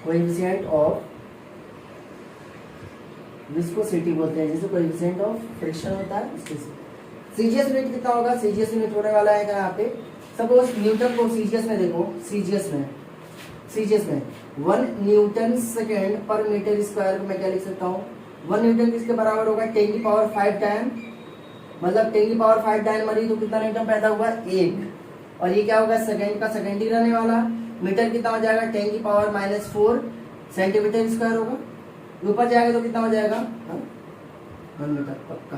Coefficient of viscosity बोलते हैं, जैसे कोएफिशिएंट ऑफ फ्रिक्शन होता है इसके से। सीजीएस यूनिट कितना होगा? सीजीएस यूनिट होने वाला है यहाँ पे, सपोज न्यूटन को सीजीएस में देखो, सीजीएस में 1 Newton second per metre square को मैं क्या लिख सकता हूँ? 1 न्यूटन किसके बराबर होगा? 10 की पावर 5 टाइम, मतलब 10 की पावर 5 टाइम मरी तो कितना न्यूटन पैदा हुआ? 1। और ये क्या होगा? सेकेंड का सेकेंड ही रहने वाला। मीटर कितना हो जाएगा? 10 की पावर -4 सेंटीमीटर स्क्वायर होगा। ऊपर जाएगा तो कितना हो जाएगा? 1 मीटर पक्का,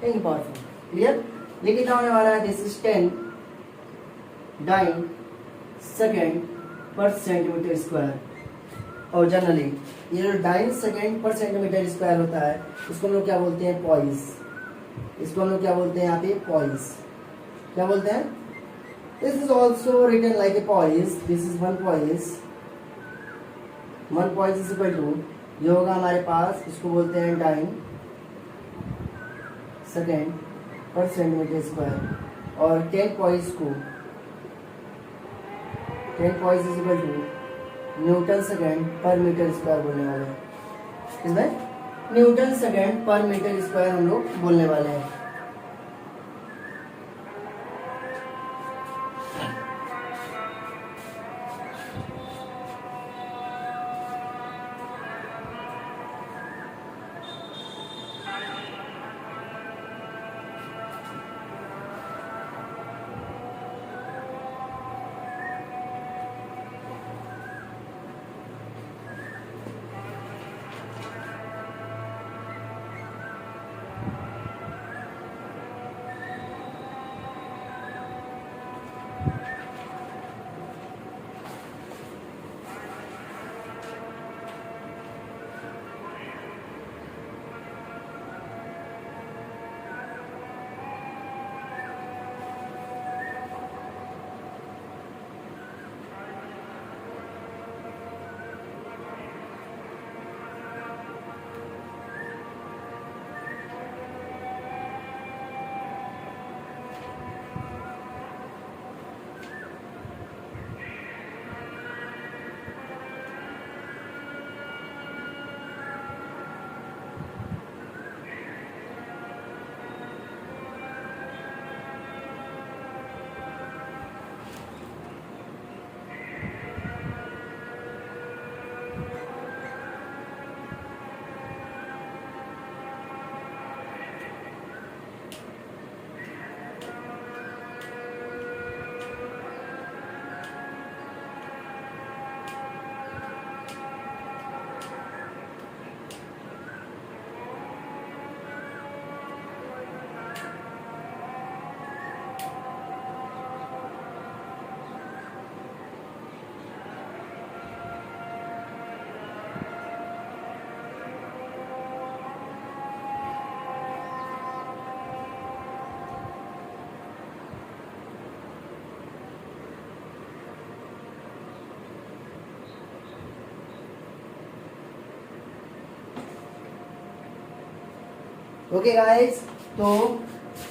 10 की पावर 4। क्लियर? ये कितना होने वाला है? This is 10 dine second per centimetre square. और जनरली ये जो dine second per centimetre square होता है उसको हम लोग क्या बोलते हैं? पॉइस। इसको हम लोग क्या बोलते हैं यहाँ पे? पॉइस। क्या बोलते हैं? This is also written like a poise. This is 1 poise. 1 poise is equal to, ये होगा हमारे पास, इसको बोलते हैं dyne second per centimetre square. और 10 पॉइस को 10 point is equal to newton second per metre square बोलने वाले हैं। इसमें newton second per metre square हम लोग बोलने वाले हैं। ओके गाइस, तो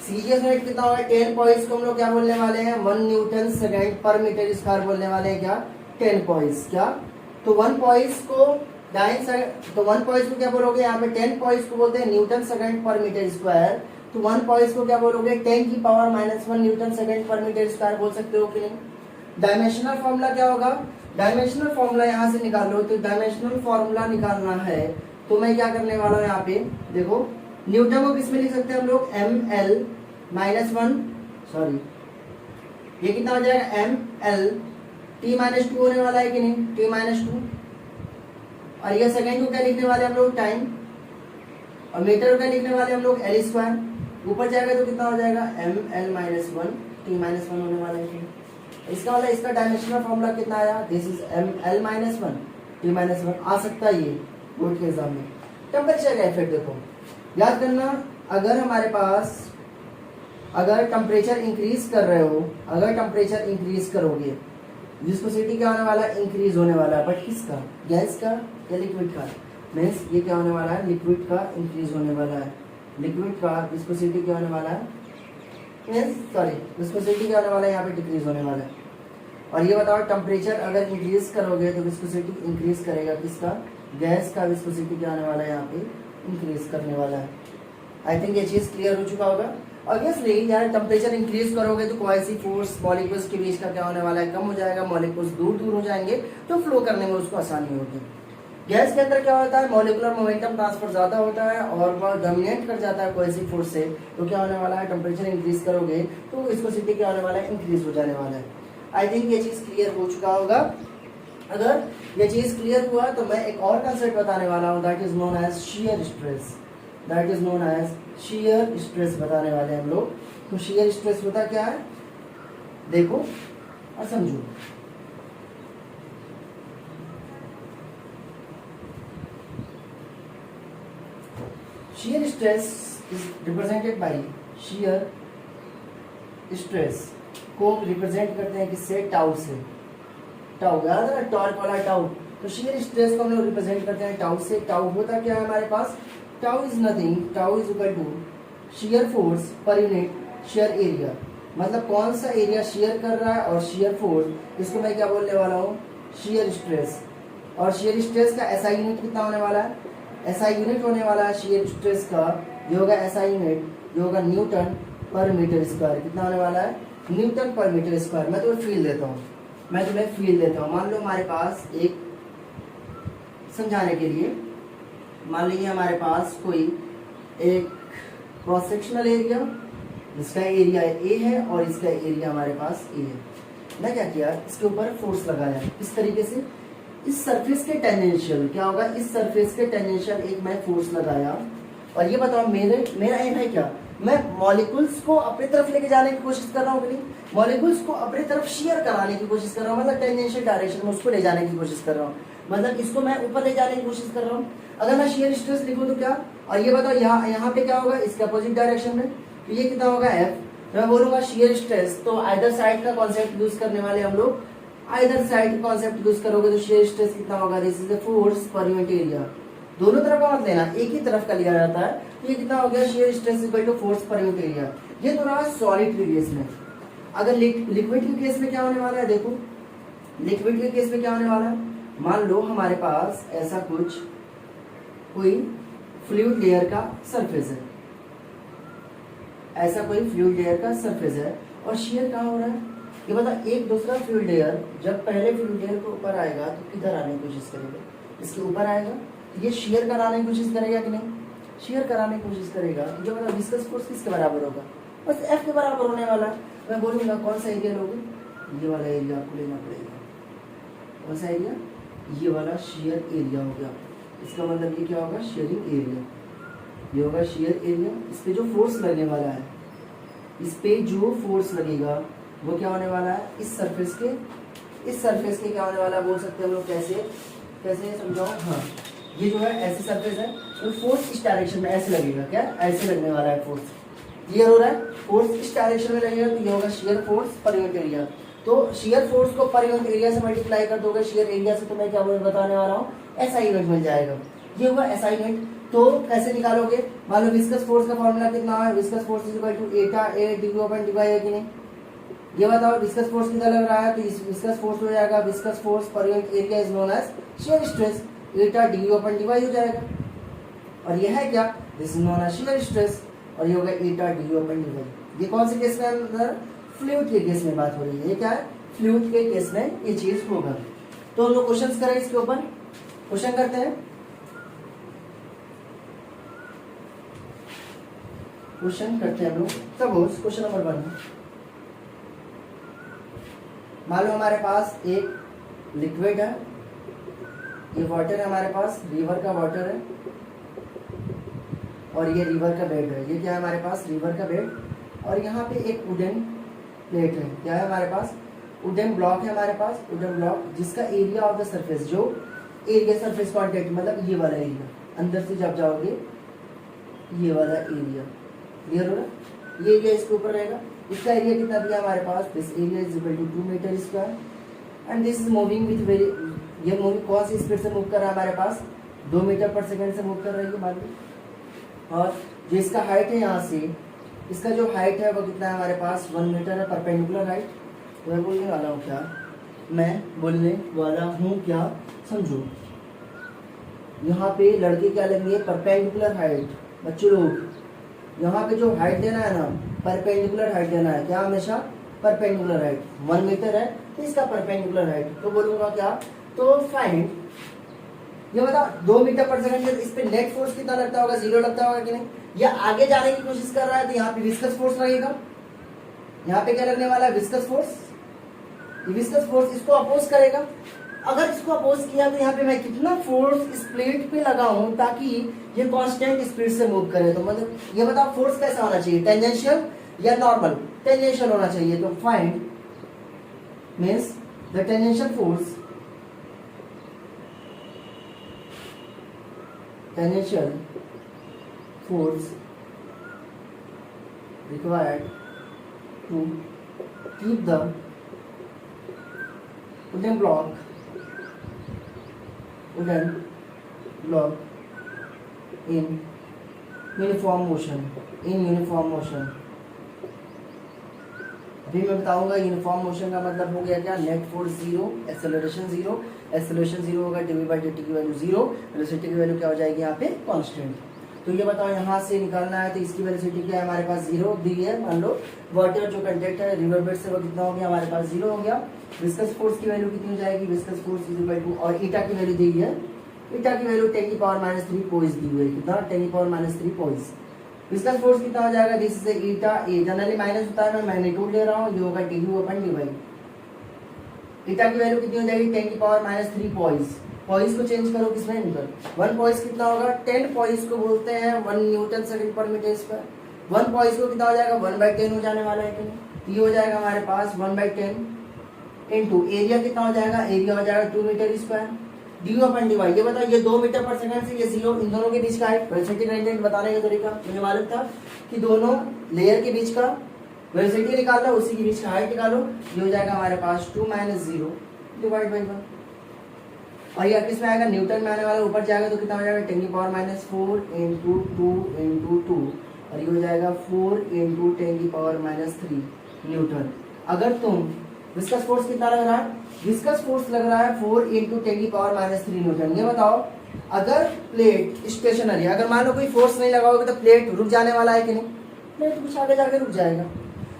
सीजीएस रेट कितना होगा? 10 पॉइंट्स को हम लोग क्या बोलने वाले हैं? 1 Newton second per metre square बोलने वाले हैं। क्या? 10 पॉइंट्स। क्या? तो 1 पॉइंट्स को तो 1 पॉइंट्स को क्या बोलोगे? यहाँ पे 10 पॉइंट्स को बोलते हैं Newton second per metre square. तो 1 पॉइंट्स को क्या बोलोगे? 10 की power -1 Newton second per metre square बोल सकते हो कि नहीं? डायमेंशनल फॉर्मूला क्या होगा? डायमेंशनल फॉर्मूला यहाँ से निकालो। तो डायमेंशनल फॉर्मूला निकालना है तो मैं क्या करने वाला हूँ? यहाँ पे देखो, न्यूटन को किस में लिख सकते हैं हम लोग? ml -1, सॉरी ये कितना हो जाएगा? ml t-2 होने वाला है कि नहीं? t-2। और ये सेकंड को क्या लिखने वाले हम लोग? टाइम। और मीटर को क्या लिखने वाले हम लोग? l square. ऊपर जाएगा तो कितना हो जाएगा? ml -1 t-1 होने वाला है। इसका वाला इसका डायमेंशनल फॉर्मूला कितना आया? This is ml -1 t-1। आ सकता है ये बोर्ड के एग्जाम में। टेम्परेचर का इफेक्ट देखो, याद करना, अगर हमारे पास अगर टेम्परेचर इंक्रीज कर रहे हो, अगर टेम्परेचर इंक्रीज करोगे, विस्कोसिटी क्या होने वाला है? इंक्रीज होने वाला है। बट किसका? गैस का या लिक्विड का? मीन्स ये क्या होने वाला है? लिक्विड का इंक्रीज होने वाला है। लिक्विड का विस्कोसिटी क्या होने वाला है? मीन्स सॉरी, विस्कोसिटी क्या होने वाला है? यहाँ पे डिक्रीज होने वाला है। और ये बताओ, टेम्परेचर अगर इंक्रीज करोगे तो विस्कोसिटी इंक्रीज करेगा। किसका? गैस का विस्कोसिटी क्या होने वाला है? यहाँ पे इंक्रीज करने वाला है। आई थिंक ये चीज क्लियर हो चुका होगा। ऑब्वियसली यार, टेम्परेचर इंक्रीज करोगे तो कोई फोर्स मॉलिक्यूल्स के बीच का क्या होने वाला है? कम हो जाएगा। मॉलिक्यूल्स दूर दूर हो जाएंगे तो फ्लो करने में उसको आसानी होगी। गैस के अंदर क्या होता है? मॉलिकुलर मोमेंटम ट्रांसफर ज्यादा होता है और वह डोमिनेट कर जाता है कोई फोर्स से। तो क्या होने वाला है? टेम्परेचर इंक्रीज करोगे तो विस्कोसिटी क्या होने वाला है? इंक्रीज हो जाने वाला है। आई थिंक ये चीज क्लियर हो चुका होगा। अगर ये चीज क्लियर हुआ तो मैं एक और कंसेप्ट बताने वाला हूँ, that is known as shear stress. That is known as shear stress बताने वाले हैं हम लोग। तो शियर स्ट्रेस होता क्या है? देखो और समझो। Shear stress is represented by shear stress को रिप्रेजेंट करते हैं किससे? टाउ से। टाउ याद है ना, टॉर्क वाला टाउ। तो शियर स्ट्रेस को हम लोग रिप्रेजेंट करते हैं टाउ से। टाउ होता क्या है हमारे पास? Tau is nothing, tau is equal to shear force per unit shear area. मतलब कौन सा एरिया शेयर कर रहा है और शेयर फोर्स, इसको मैं क्या बोलने वाला हूँ, शेयर स्ट्रेस। और शेयर स्ट्रेस का एसआई यूनिट कितना होने वाला है, एसआई यूनिट होने वाला है शेयर स्ट्रेस का, ये होगा एसआई यूनिट, ये होगा न्यूटन पर मीटर स्क्वायर। कितना होने वाला है, न्यूटन पर मीटर स्क्वायर। मैं तुम्हें फील देता हूँ, मैं तुम्हें फील देता हूँ। मान लो हमारे पास एक, समझाने के लिए, मान लीजिए हमारे पास कोई एक क्रॉस सेक्शनल एरिया, इसका एरिया ए है और इसका एरिया हमारे पास ए है। मैं क्या किया, इसके ऊपर फोर्स लगाया इस तरीके से, इस सरफेस के टेंजेंशियल क्या होगा, इस सरफेस के टेंजेंशियल एक मैं फोर्स लगाया। और ये बताओ मेरा एम है क्या, मैं मॉलिक्यूल्स को अपनी तरफ लेके जाने की कोशिश कर रहा हूँ कि नहीं, मॉलिक्यूल्स को अपनी तरफ शेयर कराने की कोशिश कर रहा हूँ, मतलब टेंजेंशियल डायरेक्शन में उसको ले जाने की कोशिश कर रहा हूँ, मतलब इसको मैं ऊपर ले जाने की कोशिश कर रहा हूँ। अगर मैं शेयर स्ट्रेस लिखूँ तो क्या, और ये बताओ यहाँ पे क्या होगा, इसके अपोजिट डायरेक्शन में, तो ये कितना होगा एफ। मैं बोलूंगा शेयर स्ट्रेस, तो आइदर साइड का कॉन्सेप्ट यूज करने वाले हम लोग, आइदर साइड कॉन्सेप्ट यूज करोगे तो शेयर स्ट्रेस कितना होगा, this is the force per unit area. दोनों तरफ का मत लेना, एक ही तरफ का लिया जाता है। तो ये कितना हो गया, shear stress equal to force per unit area. ये तो रहा सॉलिड के केस में। अगर लिक्विड के केस में क्या होने वाला है, देखो लिक्विड के केस में क्या होने वाला है, मान लो हमारे पास ऐसा कुछ कोई फ्लूइड लेयर का सरफेस है, ऐसा कोई फ्लूइड लेयर का सरफेस है, और शेयर कहाँ हो रहा है, ये बता, एक दूसरा फ्लूइड लेयर जब पहले फ्लूइड लेयर के ऊपर आएगा तो किधर आने की कोशिश करेगा, इसके ऊपर आएगा, ये शेयर कराने की कोशिश करेगा कि नहीं, शेयर कराने की कोशिश करेगा। जो मतलब विस्कस फोर्स किसके बराबर होगा, बस एफ के बराबर होने वाला। मैं बोलूंगा कौन सा एरिया लोगे, ये वाला एरिया आपको लेना पड़ेगा। कौन सा एरिया, ये वाला शेयर एरिया हो गया। इसका मतलब ये क्या होगा, शेयरिंग एरिया, ये होगा शेयर एरिया। इस पे जो फोर्स लगने वाला है, इस पे जो फोर्स लगेगा वो क्या होने वाला है, इस सरफेस के क्या होने वाला है, बोल सकते हैं हम लोग कैसे समझाओ, हाँ ये जो है ऐसे सरफेस है, तो फोर्स इस डायरेक्शन में ऐसे लगेगा, क्या ऐसे लगने वाला है फोर्स, क्लियर हो रहा है, फोर्स इस डायरेक्शन में लगेगा, तो ये होगा shear force per unit area. तो शेयर फोर्स को पर यूनिट एरिया से मल्टीप्लाई कर दोगे शेयर एरिया से, तो मैं क्या बताने वाला हूँ, एसआई यूनिट मिल जाएगा, ये होगा एसआई यूनिट। तो कैसे निकालोगे, मान लो विस्कस फोर्स का फॉर्मूला कितना है, viscous force is equal to eta a d upon D Y है कि नहीं, ये बताओ विस्कस फोर्स कितना लग रहा है, तो इस विस्कस फोर्स हो जाएगा, viscous force per unit area is known as shear stress, eta D upon D Y हो जाएगा। और ये है क्या, this is known as shear stress, और ये होगा एटा डी अपॉन डी वाई। ये कौन से केस में अंदर, फ्लूइड के केस में बात हो रही है, ये क्या है, फ्लूइड के केस में ये चीज होगा। तो हम लोग क्वेश्चंस करें इसके ऊपर, क्वेश्चन करते हैं, क्वेश्चन करते हैं हम लोग। सपोज क्वेश्चन नंबर 1, मान लो हमारे पास एक लिक्विड है, ये वाटर है हमारे पास, रिवर का वाटर है, और ये रिवर का बेड है, ये क्या है हमारे पास, रिवर का बेड, और यहाँ पे एक वुडन प्लेट है, क्या है हमारे पास, वुडन ब्लॉक है हमारे पास, वुडन ब्लॉक जिसका एरिया ऑफ द सरफेस, जो एरिया सरफेस क्वांटिटी मतलब ये वाला एरिया, अंदर से जब जाओगे ये वाला एरिया, क्लियर हो रहा है, ये एरिया इसके ऊपर रहेगा। इसका एरिया कितना दिया हमारे पास, this area is equal to 2 metre square, and this is moving with very, ये मूविंग कौन सी स्पीड से मूव कर रहा है हमारे पास, 2 मीटर पर सेकंड से मूव कर रही है मान लो। और जो इसका हाइट है यहाँ से, इसका जो हाइट है वो कितना है हमारे पास, 1 मीटर है, परपेंडिकुलर हाइट। तो मैं बोलने वाला हूँ क्या, मैं बोलने वाला हूँ क्या, समझो यहाँ पे लड़के क्या लेंगे, परपेंडिकुलर हाइट, बच्चों लोग यहाँ पे जो हाइट देना है ना, परपेंडिकुलर हाइट देना है, क्या हमेशा परपेंडिकुलर हाइट, 1 मीटर है तो इसका परपेंडिकुलर हाइट, तो बोलूंगा क्या, तो फाइंड, ये बता 2 मीटर पर सेकंड, इस पे नेट फोर्स कितना लगता होगा, 0 लगता होगा कि नहीं, या आगे जाने की कोशिश कर रहा है तो यहाँ पे विस्कस फोर्स लगेगा, यहाँ पे क्या लगने वाला है, विस्कस फोर्स, विस्कस फोर्स इसको अपोज करेगा। अगर इसको अपोज किया तो यहाँ पे मैं कितना फोर्स इस प्लेट पे लगाऊं ताकि ये कांस्टेंट स्पीड से मूव करे, तो मतलब ये बताओ फोर्स कैसा होना चाहिए, टेंजेंशियल या नॉर्मल, टेंजेंशियल होना चाहिए। तो find means the tangential force, tangential force required to keep the wooden block in uniform motion, अभी मैं बताऊंगा यूनिफॉर्म मोशन का मतलब हो गया क्या, net force zero, acceleration zero होगा, डीवी बाई डी टी की वैल्यू जीरो, वेलोसिटी की वैल्यू क्या हो जाएगी यहाँ पे कांस्टेंट। तो ये बताओ यहाँ से निकालना है तो इसकी वेलोसिटी क्या है हमारे पास जीरो दी है। मान लो वाटर जो कंडक्ट है रिवर बेड से वो कितना हो गया हमारे पास जीरो हो गया। विस्कस फोर्स की वैल्यू कितनी हो जाएगी, viscous force is equal to, और ईटा की वैल्यू दी है, ईटा की वैल्यू 10 की पावर -3 पोइस दी हुई है, कितना 10 की पावर -3 पोइस। विस्कस फोर्स कितना हो जाएगा, this is eta A, generally minus होता है, मैं मैग्नीट्यूड ले रहा हूँ, ये होगा du अपन dy। ईटा की वैल्यू कितनी हो जाएगी 10 की पावर -3 पोइस। पोइस को चेंज करो किसमें इनकर, 1 पोइस कितना होगा, 10 पोइस को बोलते हैं 1 न्यूटन सेकंड पर मीटर स्क्वायर। 1 पोइस को कितना हो जाएगा 1/10 हो जाने वाला है कि नहीं, ये हो जाएगा हमारे पास 1/10 इनटू एरिया कितना हो जाएगा, एरिया हो जाएगा 2 मीटर स्क्वायर, डी अपन डी वाई। ये बताओ ये 2 मीटर पर सेकंड से ये जीरो, इन दोनों के बीच का है वेलोसिटी ग्रेडियंट बताने का तरीका मुझे मालूम था कि दोनों लेयर के बीच का वेलोसिटी निकालना, उसी के बीच का हाइट निकालो, ये हो जाएगा हमारे पास 2 - 0 डिवाइड बाई 1। और ये किस में आएगा, न्यूटन में आने वाला, ऊपर जाएगा तो कितना हो जाएगा 10 की पावर -4 इंटू 2 इंटू 2, और ये हो जाएगा 4 इंटू 10 की पावर -3 न्यूटन। अगर तुम विस्कस फोर्स कितना लग रहा है, विस्कस फोर्स लग रहा है 4 इंटू 10 की पावर -3 न्यूटन। ये बताओ अगर प्लेट स्टेशनरी, अगर मान लो कोई फोर्स नहीं लगाओगे तो प्लेट रुक जाने वाला है कि नहीं, प्लेट कुछ आगे जाके रुक जाएगा।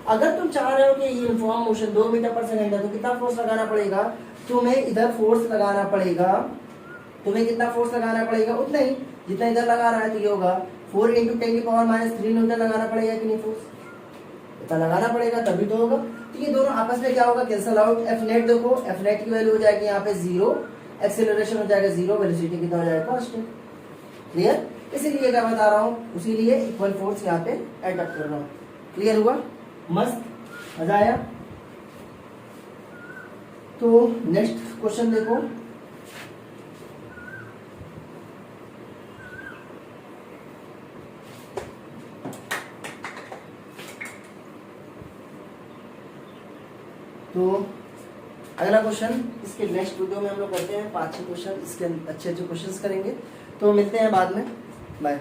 अगर तुम चाह रहे हो कि uniform motion 2 metre per second है तो कितना फोर्स लगाना पड़ेगा, तुम्हें इधर फोर्स लगाना पड़ेगा, तुम्हें कितना फोर्स लगाना पड़ेगा, उतना ही जितना इधर लगा रहा है, तो ये होगा 4 इंटू 10 की पावर -3 न्यूटन लगाना पड़ेगा कि नहीं, फोर्स इतना लगाना पड़ेगा तभी तो होगा। तो ये दोनों आपस में क्या होगा, कैंसल आउट। एफ नेट देखो, एफ नेट की वैल्यू हो जाएगी यहाँ पे जीरो, एक्सेलरेशन हो जाएगा जीरो, वेलोसिटी कितना हो जाएगा कांस्टेंट। क्लियर, इसीलिए क्या बता रहा हूँ, उसीलिए इक्वल फोर्स यहाँ पे एड अप कर रहा हूँ। क्लियर हुआ, मस्त, मजा आया। तो नेक्स्ट क्वेश्चन देखो, तो अगला क्वेश्चन इसके नेक्स्ट वीडियो में हम लोग करते हैं 5-6 क्वेश्चन, इसके अच्छे क्वेश्चंस करेंगे। तो मिलते हैं बाद में, बाय।